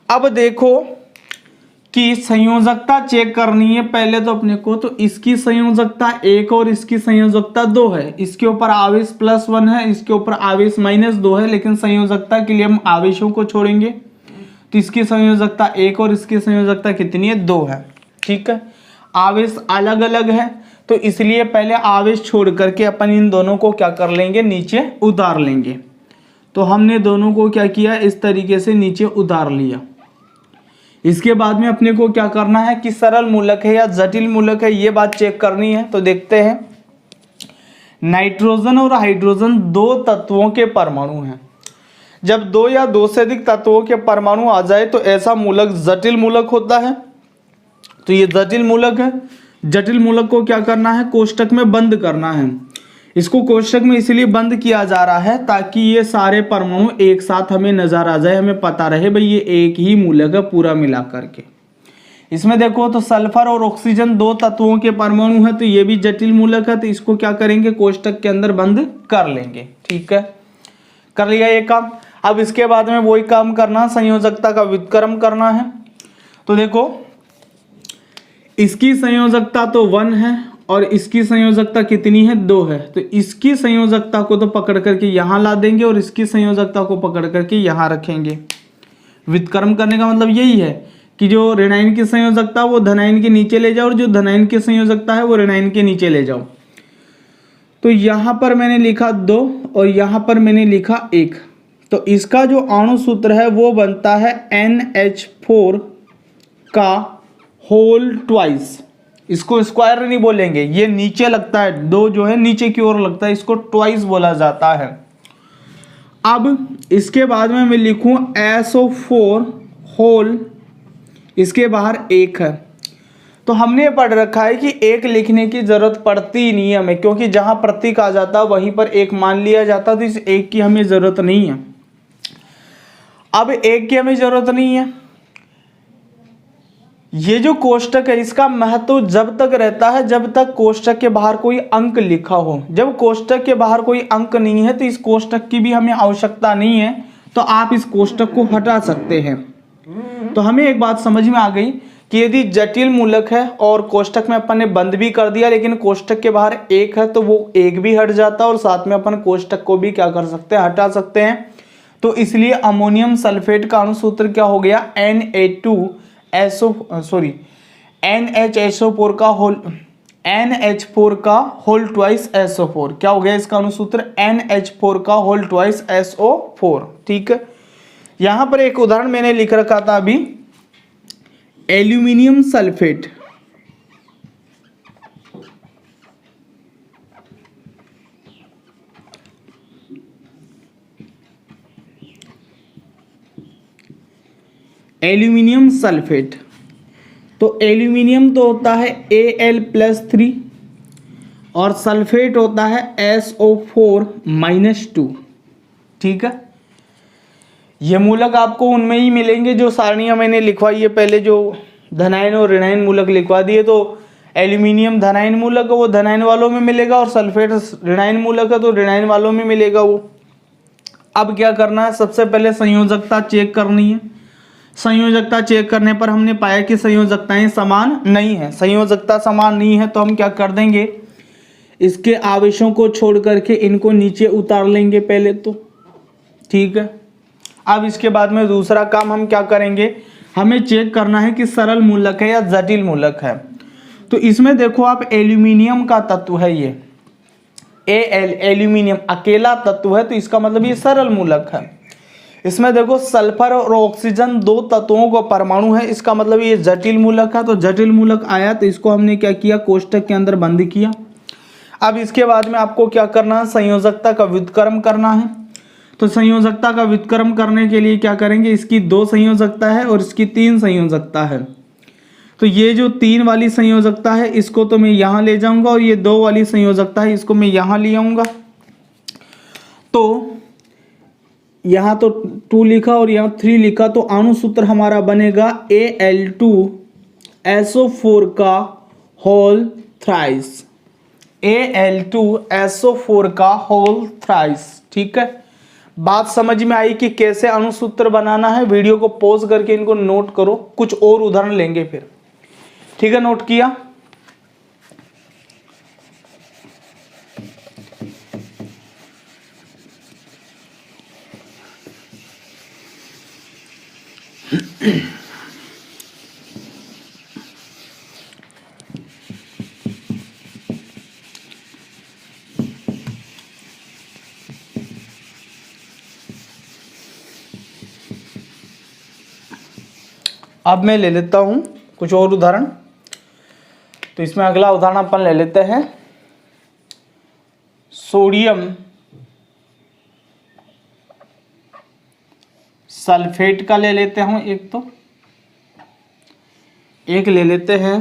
अब देखो कि संयोजकता चेक करनी है पहले तो अपने को। तो इसकी संयोजकता 1 और इसकी संयोजकता 2 है। इसके ऊपर आवेश +1 है, इसके ऊपर आवेश -2 है, लेकिन संयोजकता के लिए हम आवेशों को छोड़ेंगे। तो इसकी संयोजकता 1 और इसकी संयोजकता कितनी है, 2 है। ठीक है, आवेश अलग अलग है, तो इसलिए पहले आवेश छोड़ करके अपन इन दोनों को क्या कर लेंगे, नीचे उतार लेंगे। तो हमने दोनों को क्या किया, इस तरीके से नीचे उतार लिया। इसके बाद में अपने को क्या करना है कि सरल मूलक है या जटिल मूलक है, ये बात चेक करनी है। तो देखते हैं, नाइट्रोजन और हाइड्रोजन दो तत्वों के परमाणु हैं। जब दो या दो से अधिक तत्वों के परमाणु आ जाए तो ऐसा मूलक जटिल मूलक होता है। तो ये जटिल मूलक है। जटिल मूलक को क्या करना है, कोष्टक में बंद करना है। इसको कोष्टक में इसलिए बंद किया जा रहा है ताकि ये सारे परमाणु एक साथ हमें नजर आ जाए, हमें पता रहे भाई ये एक ही मूलक है पूरा मिला करके। इसमें देखो तो सल्फर और ऑक्सीजन दो तत्वों के परमाणु है, तो ये भी जटिल मूलक है। तो इसको क्या करेंगे, कोष्टक के अंदर बंद कर लेंगे। ठीक है, कर लिया ये काम। अब इसके बाद में वही काम करना, संयोजकता का व्युत्क्रम करना है। तो देखो इसकी संयोजकता तो 1 है और इसकी संयोजकता कितनी है, 2 है। तो इसकी संयोजकता को तो पकड़ करके यहां ला देंगे और इसकी संयोजकता को पकड़ करके यहां रखेंगे। व्युत्क्रम करने का मतलब यही है कि जो ऋणायन की संयोजकता वो धनायन के नीचे ले जाओ और जो धनायन की संयोजकता है वो ऋणायन के नीचे ले जाओ। तो यहां पर मैंने लिखा 2 और यहां पर मैंने लिखा 1। तो इसका जो अणु सूत्र है वो बनता है NH4 का होल ट्वाइस। इसको स्क्वायर नहीं बोलेंगे, ये नीचे लगता है, 2 जो है नीचे की ओर लगता है, इसको ट्वाइस बोला जाता है। अब इसके बाद में मैं लिखूं SO4 होल, इसके बाहर 1 है। तो हमने पढ़ रखा है कि 1 लिखने की जरूरत पड़ती ही नहीं है हमें, क्योंकि जहां प्रतीक आ जाता वहीं पर 1 मान लिया जाता, तो इस 1 की हमें जरूरत नहीं है। अब 1 की हमें जरूरत नहीं है। ये जो कोष्टक है इसका महत्व जब तक रहता है जब तक कोष्टक के बाहर कोई अंक लिखा हो। जब कोष्टक के बाहर कोई अंक नहीं है तो इस कोष्टक की भी हमें आवश्यकता नहीं है, तो आप इस कोष्टक को हटा सकते हैं। तो हमें एक बात समझ में आ गई कि यदि जटिल मूलक है और कोष्टक में अपन ने बंद भी कर दिया लेकिन कोष्टक के बाहर 1 है तो वो 1 भी हट जाता है और साथ में अपन कोष्टक को भी क्या कर सकते हैं, हटा सकते हैं। तो इसलिए अमोनियम सल्फेट का अणुसूत्र क्या हो गया, NHSO4 का होल ट्वाइस SO4। क्या हो गया इसका अणुसूत्र, NH4 का होल ट्वाइस SO4। ठीक है, यहां पर एक उदाहरण मैंने लिख रखा था अभी, एल्यूमिनियम सल्फेट। एल्यूमिनियम सल्फेट, तो एल्यूमिनियम तो होता है Al+3 और सल्फेट होता है SO4-2। ठीक है, ये मूलक आपको उनमें ही मिलेंगे जो सारणियां मैंने लिखवाई है पहले, जो धनायन और ऋणायन मूलक लिखवा दिए। तो एल्यूमिनियम धनायन मूलक है वो धनायन वालों में मिलेगा और सल्फेट ऋणायन मूलक है तो ऋणायन वालों में मिलेगा वो। अब क्या करना है, सबसे पहले संयोजकता चेक करनी है। संयोजकता चेक करने पर हमने पाया कि संयोजकताएं समान नहीं है। संयोजकता समान नहीं है तो हम क्या कर देंगे, इसके आवेशों को छोड़ करके इनको नीचे उतार लेंगे पहले तो। ठीक है, अब इसके बाद में दूसरा काम हम क्या करेंगे, हमें चेक करना है कि सरल मूलक है या जटिल मूलक है। तो इसमें देखो आप, एल्यूमिनियम का तत्व है ये Al, एल्यूमिनियम अकेला तत्व है तो इसका मतलब ये सरल मूलक है। इसमें देखो सल्फर और ऑक्सीजन दो तत्वों का परमाणु है, इसका मतलब ये जटिल मूलक है। तो जटिल मूलक आया तो इसको हमने क्या किया, कोष्टक के अंदर बंद किया। अब इसके बाद में आपको क्या करना है, संयोजकता का व्युत्क्रम करना है। तो संयोजकता का व्युत्क्रम करने के लिए क्या करेंगे, इसकी 2 संयोजकता है और इसकी 3 संयोजकता है। तो ये जो 3 वाली संयोजकता है इसको तो मैं यहाँ ले जाऊंगा और ये 2 वाली संयोजकता है इसको मैं यहाँ ले आऊंगा। तो यहाँ तो 2 लिखा और यहाँ 3 लिखा, तो अणुसूत्र हमारा बनेगा Al2SO4 का होल थ्राइस। Al2SO4 का होल थ्राइस। ठीक है, बात समझ में आई कि कैसे अणुसूत्र बनाना है। वीडियो को पॉज करके इनको नोट करो, कुछ और उदाहरण लेंगे फिर। ठीक है, नोट किया। अब मैं ले लेता हूँ कुछ और उदाहरण। तो इसमें अगला उदाहरण अपन ले लेते हैं सोडियम सल्फेट का ले लेते हैं एक ले लेते हैं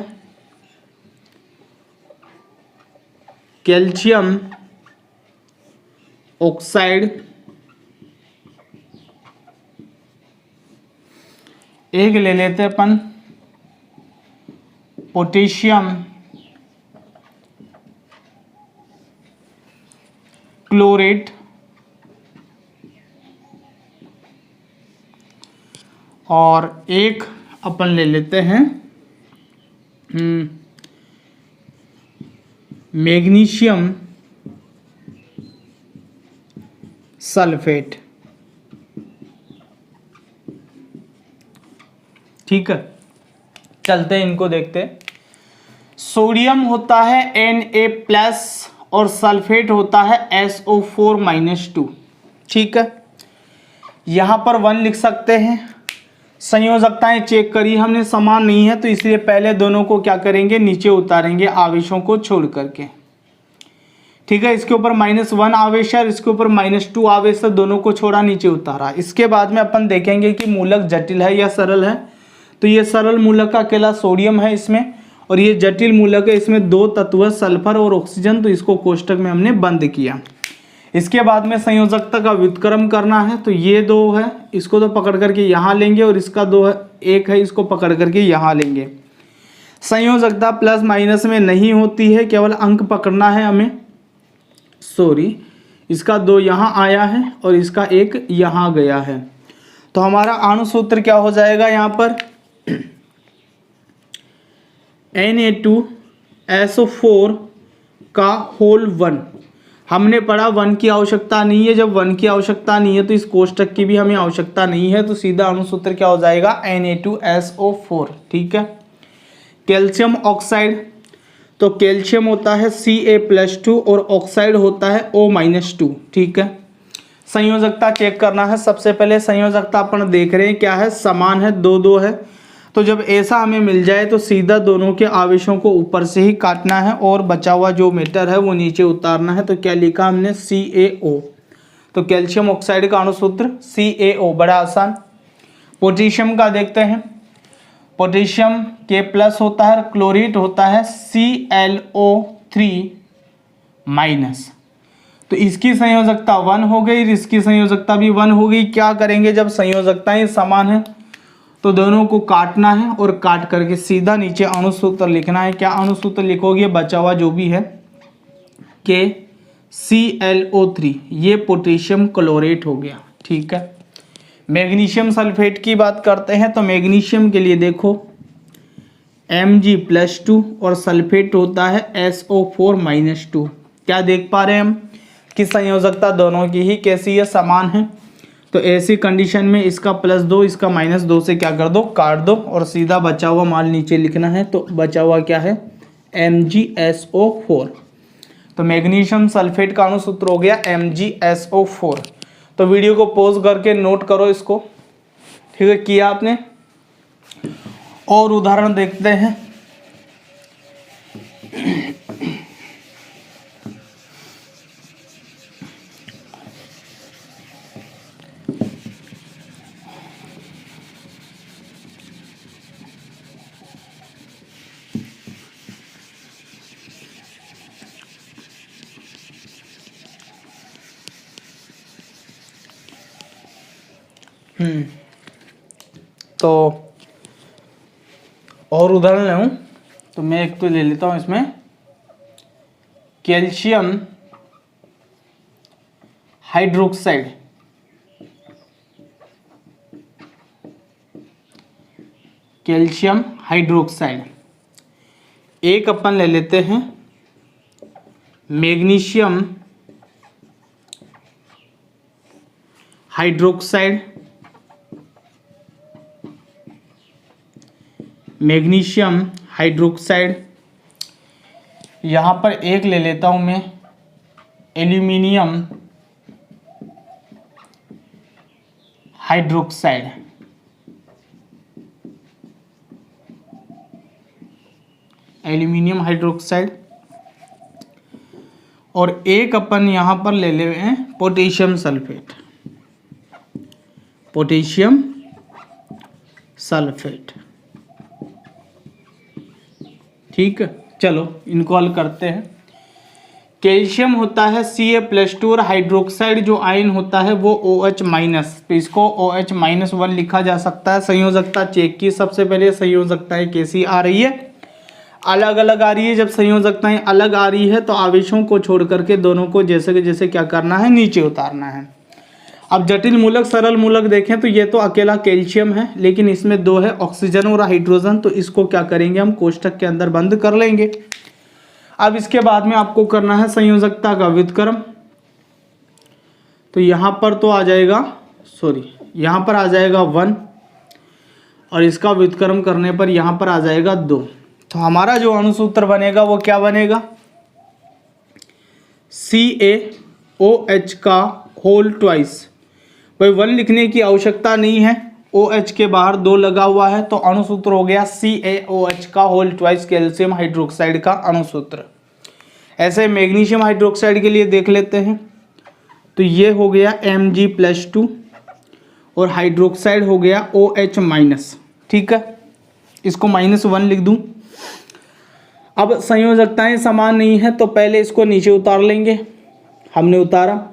कैल्शियम ऑक्साइड, एक ले लेते हैं अपन पोटेशियम क्लोरेट, और एक अपन ले लेते हैं मैग्नीशियम सल्फेट। ठीक है, चलते हैं इनको देखते हैं। सोडियम होता है Na+ और सल्फेट होता है SO4-2। ठीक है, यहां पर 1 लिख सकते हैं। संयोजकताएं चेक करी हमने, समान नहीं है तो इसलिए पहले दोनों को क्या करेंगे, नीचे उतारेंगे आवेशों को छोड़ करके। ठीक है, इसके ऊपर -1 आवेश है, इसके ऊपर -2 आवेश है, दोनों को छोड़ा नीचे उतारा। इसके बाद में अपन देखेंगे कि मूलक जटिल है या सरल है। तो ये सरल मूलक का अकेला सोडियम है इसमें, और ये जटिल मूलक है, इसमें 2 तत्व सल्फर और ऑक्सीजन, तो इसको कोष्टक में हमने बंद किया। इसके बाद में संयोजकता का व्युत्क्रम करना है। तो ये 2 है, इसको तो पकड़ करके यहाँ लेंगे, और इसका 2 है, 1 है, इसको पकड़ करके यहाँ लेंगे। संयोजकता प्लस माइनस में नहीं होती है, केवल अंक पकड़ना है हमें। इसका 2 यहाँ आया है और इसका 1 यहाँ गया है। तो हमारा अणुसूत्र क्या हो जाएगा यहाँ पर, Na2SO4 का होल 1। हमने पढ़ा 1 की आवश्यकता नहीं है। जब 1 की आवश्यकता नहीं है तो इस कोष्टक की भी हमें आवश्यकता नहीं है, तो सीधा अणुसूत्र क्या हो जाएगा, Na2SO4। ठीक है, कैल्शियम ऑक्साइड, तो कैल्शियम होता है Ca+2 और ऑक्साइड होता है O-2। ठीक है, संयोजकता चेक करना है। सबसे पहले संयोजकता अपन देख रहे हैं क्या है, समान है, 2-2 है। तो जब ऐसा हमें मिल जाए तो सीधा दोनों के आवेशों को ऊपर से ही काटना है और बचा हुआ जो मीटर है वो नीचे उतारना है। तो क्या लिखा हमने, CaO। तो कैल्शियम ऑक्साइड का अणुसूत्र CaO, बड़ा आसान। पोटेशियम का देखते हैं। पोटेशियम K+ होता है, क्लोरेट होता है ClO3-। तो इसकी संयोजकता 1 हो गई, इसकी संयोजकता भी 1 हो गई। क्या करेंगे, जब संयोजकताएं समान है तो दोनों को काटना है, और काट करके सीधा नीचे अणुसूत्र लिखना है। क्या अणुसूत्र लिखोगे, बचा हुआ जो भी है KClO3, ये पोटेशियम क्लोरेट हो गया। ठीक है, मैग्नीशियम सल्फेट की बात करते हैं। तो मैग्नीशियम के लिए देखो Mg+2 और सल्फेट होता है SO4-2। क्या देख पा रहे हैं हम कि संयोजकता दोनों की ही कैसी है, समान है। तो ऐसी कंडीशन में इसका +2 इसका -2 से क्या कर दो, काट दो, और सीधा बचा हुआ माल नीचे लिखना है। तो बचा हुआ क्या है, MgSO4। तो मैग्नीशियम सल्फेट का अणुसूत्र हो गया MgSO4। तो वीडियो को पॉज करके नोट करो इसको। ठीक है, किया आपने। और उदाहरण देखते हैं। तो और उदाहरण ले लूँ तो मैं एक तो ले लेता हूँ इसमें कैल्शियम हाइड्रोक्साइड। Calcium hydroxide. एक अपन ले लेते हैं मैग्नीशियम हाइड्रोक्साइड। Magnesium hydroxide. यहाँ पर एक ले लेता हूँ मैं एल्यूमिनियम हाइड्रोक्साइड। एल्यूमिनियम हाइड्रोक्साइड, और एक अपन यहाँ पर ले ले हैं पोटेशियम सल्फेट, पोटेशियम सल्फेट। ठीक है, चलो इनको हल करते हैं। कैल्शियम होता है Ca+2 और हाइड्रोक्साइड जो आयन होता है वो OH-, तो इसको OH-1 लिखा जा सकता है। संयोजकता चेक की सबसे पहले, संयोजकताएं कैसी आ रही है, अलग अलग आ रही है। जब संयोजकताएं अलग आ रही है तो आवेशों को छोड़ करके दोनों को जैसे कि जैसे क्या करना है, नीचे उतारना है। अब जटिल मूलक सरल मूलक देखें तो ये तो अकेला कैल्शियम है, लेकिन इसमें दो है ऑक्सीजन और हाइड्रोजन, तो इसको क्या करेंगे हम कोष्टक के अंदर बंद कर लेंगे। अब इसके बाद में आपको करना है संयोजकता का व्युत्क्रम, तो यहाँ पर तो आ जाएगा, यहाँ पर आ जाएगा 1 और इसका व्युत्क्रम करने पर यहाँ पर आ जाएगा 2। तो हमारा जो अणुसूत्र बनेगा वो क्या बनेगा, CaOH का होल ट्वाइस। भाई 1 लिखने की आवश्यकता नहीं है, OH के बाहर 2 लगा हुआ है, तो अणुसूत्र हो गया CaOH का होल ट्वाइस कैल्शियम हाइड्रोक्साइड का अणुसूत्र। ऐसे मैग्नीशियम हाइड्रोक्साइड के लिए देख लेते हैं, तो ये हो गया Mg+2 और हाइड्रोक्साइड हो गया OH-। ठीक है, इसको -1 लिख दूं। अब संयोजकताएं समान नहीं है तो पहले इसको नीचे उतार लेंगे, हमने उतारा।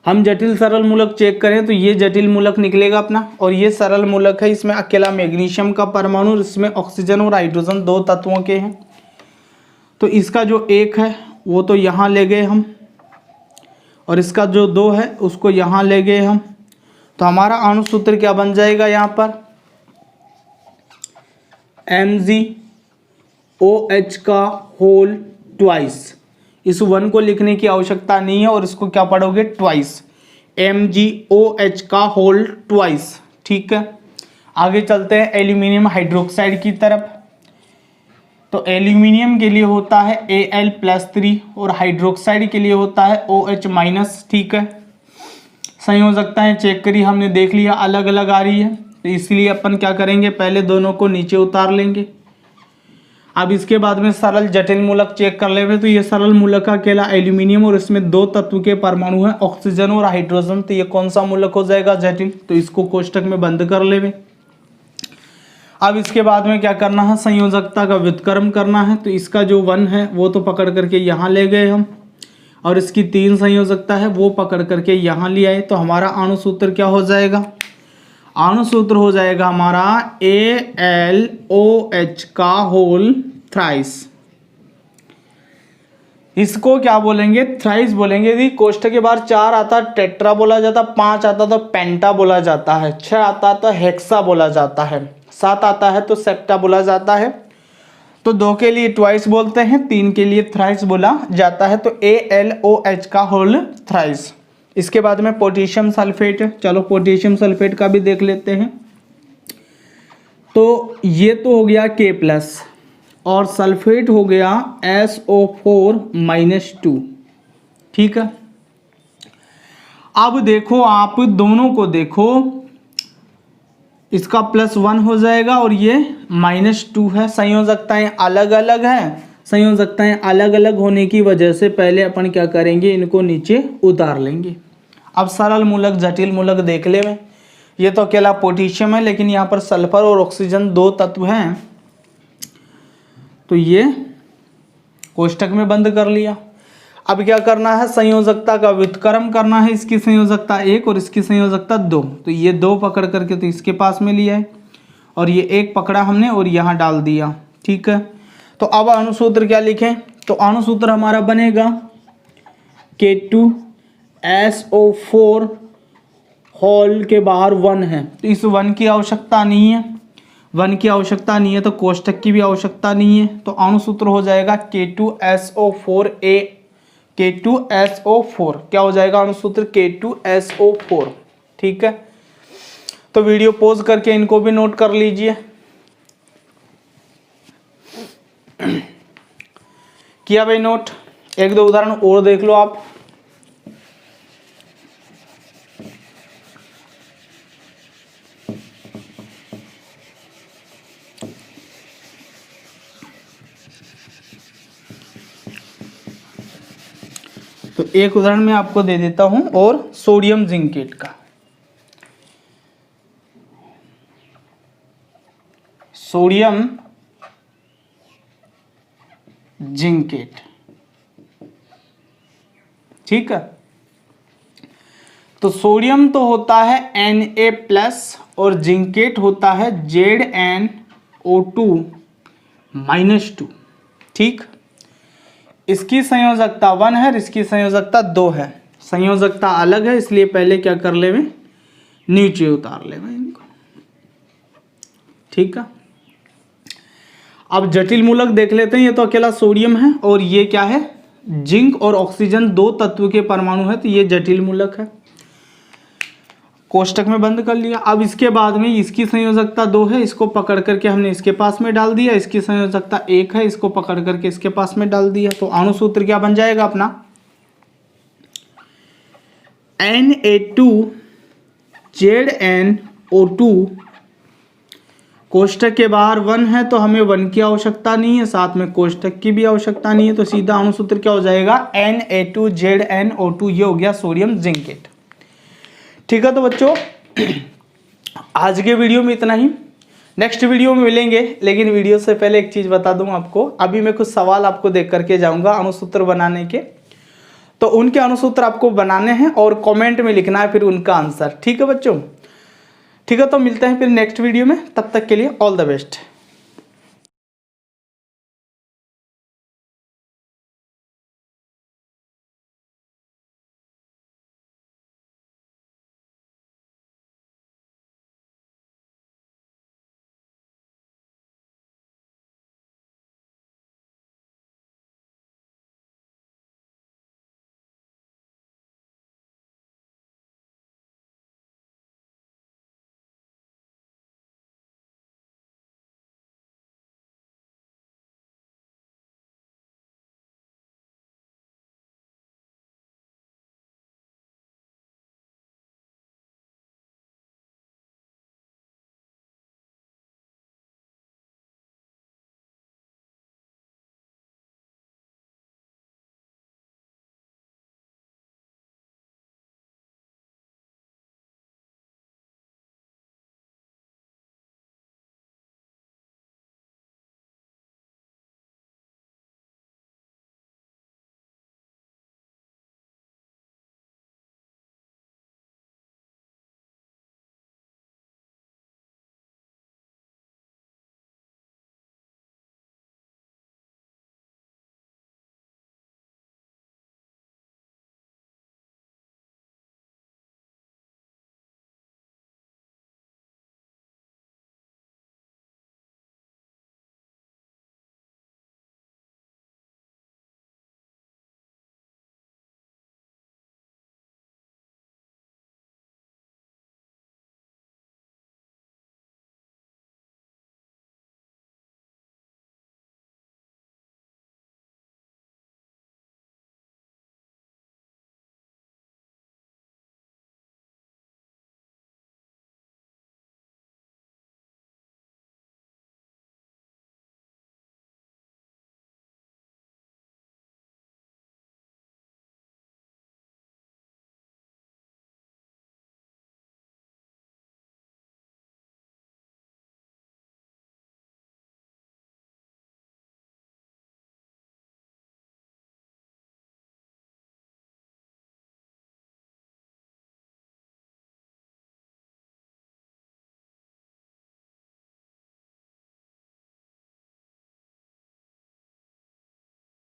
हम जटिल सरल मूलक चेक करें तो ये जटिल मूलक निकलेगा अपना, और ये सरल मूलक है, इसमें अकेला मैग्नीशियम का परमाणु, इसमें ऑक्सीजन और हाइड्रोजन 2 तत्वों के हैं। तो इसका जो 1 है वो तो यहाँ ले गए हम, और इसका जो 2 है उसको यहाँ ले गए हम। तो हमारा अणुसूत्र क्या बन जाएगा यहाँ पर, MgOH का होल ट्वाइस। इस 1 को लिखने की आवश्यकता नहीं है, और इसको क्या पढ़ोगे, ट्वाइस, MgOH का होल ट्वाइस। ठीक है, आगे चलते हैं एल्यूमिनियम हाइड्रोक्साइड की तरफ। तो एल्यूमिनियम के लिए होता है Al+3 और हाइड्रोक्साइड के लिए होता है OH-। ठीक है, संयोजकताएं चेक करी हमने, देख लिया अलग अलग आ रही है, तो इसलिए अपन क्या करेंगे, पहले दोनों को नीचे उतार लेंगे। अब इसके बाद में सरल जटिल मूलक चेक कर लेंगे, तो ये सरल मूलक का अकेला एल्यूमिनियम और इसमें 2 तत्व के परमाणु हैं, ऑक्सीजन और हाइड्रोजन, तो ये कौन सा मूलक हो जाएगा, जटिल। तो इसको कोष्टक में बंद कर लेंगे। अब इसके बाद में क्या करना है, संयोजकता का व्युत्क्रम करना है, तो इसका जो 1 है वो तो पकड़ करके यहाँ ले गए हम, और इसकी 3 संयोजकता है वो पकड़ करके यहाँ ले आए। तो हमारा अणुसूत्र क्या हो जाएगा, अणुसूत्र हो जाएगा हमारा AlOH का होल थ्राइस। इसको क्या बोलेंगे, थ्राइस बोलेंगे। यदि कोष्टक के बाहर 4 आता टेट्रा बोला जाता, 5 आता तो पेंटा बोला जाता है, 6 आता तो हेक्सा बोला जाता है, 7 आता है तो सेप्टा बोला जाता है। तो 2 के लिए ट्वाइस बोलते हैं, 3 के लिए थ्राइस बोला जाता है। तो AlOH का होल थ्राइस। इसके बाद में पोटेशियम सल्फेट है, चलो पोटेशियम सल्फेट का भी देख लेते हैं। तो ये तो हो गया K+ और सल्फेट हो गया SO4-2। ठीक है, अब देखो आप दोनों को देखो, इसका +1 हो जाएगा और ये -2 है। संयोजकताएं अलग अलग हैं, संयोजकताएं अलग अलग होने की वजह से पहले अपन क्या करेंगे, इनको नीचे उतार लेंगे। अब सरल मूलक जटिल मूलक देख ले में, ये तो अकेला पोटेशियम है, लेकिन यहाँ पर सल्फर और ऑक्सीजन 2 तत्व हैं, तो ये कोष्टक में बंद कर लिया। अब क्या करना है, संयोजकता का व्युत्क्रम करना है। इसकी संयोजकता 1 और इसकी संयोजकता 2, तो ये 2 पकड़ करके तो इसके पास में लिया है, और ये 1 पकड़ा हमने और यहाँ डाल दिया। ठीक है, तो अब अणुसूत्र क्या लिखें, तो अणुसूत्र हमारा बनेगा K2SO4 होल के बाहर 1 है, तो इस 1 की आवश्यकता नहीं है, 1 की आवश्यकता नहीं है तो कोष्टक की भी आवश्यकता नहीं है। तो अणुसूत्र हो जाएगा K2SO4 क्या हो जाएगा अणुसूत्र, K2SO4। ठीक है, तो वीडियो पॉज करके इनको भी नोट कर लीजिए। किया भाई नोट, 1-2 उदाहरण और देख लो आप। एक उदाहरण मैं आपको दे देता हूं और सोडियम जिंकेट का। सोडियम जिंकेट, ठीक है। तो सोडियम तो होता है Na+ और जिंकेट होता है ZnO2-2, ठीक। इसकी संयोजकता 1 है, इसकी संयोजकता 2 है। संयोजकता अलग है, इसलिए पहले क्या कर ले में, नीचे उतार ले में इनको, ठीक है। अब जटिल मूलक देख लेते हैं। ये तो अकेला सोडियम है और ये क्या है, जिंक और ऑक्सीजन 2 तत्व के परमाणु है, तो ये जटिल मूलक है। कोष्टक में बंद कर लिया। अब इसके बाद में इसकी संयोजकता 2 है, इसको पकड़ करके हमने इसके पास में डाल दिया। इसकी संयोजकता 1 है, इसको पकड़ करके इसके पास में डाल दिया। तो अणु सूत्र क्या बन जाएगा अपना, Na2ZnO2। कोष्टक के बाहर 1 है तो हमें 1 की आवश्यकता नहीं है, साथ में कोष्टक की भी आवश्यकता नहीं है, तो सीधा अणु सूत्र क्या हो जाएगा, Na2ZnO2। ये हो गया सोडियम जिंकेट, ठीक है। तो बच्चों आज के वीडियो में इतना ही, नेक्स्ट वीडियो में मिलेंगे। लेकिन वीडियो से पहले एक चीज़ बता दूं आपको, अभी मैं कुछ सवाल आपको देख करके जाऊंगा अणुसूत्र बनाने के, तो उनके अणुसूत्र आपको बनाने हैं और कमेंट में लिखना है फिर उनका आंसर, ठीक है बच्चों। ठीक है, तो मिलते हैं फिर नेक्स्ट वीडियो में, तब तक के लिए ऑल द बेस्ट।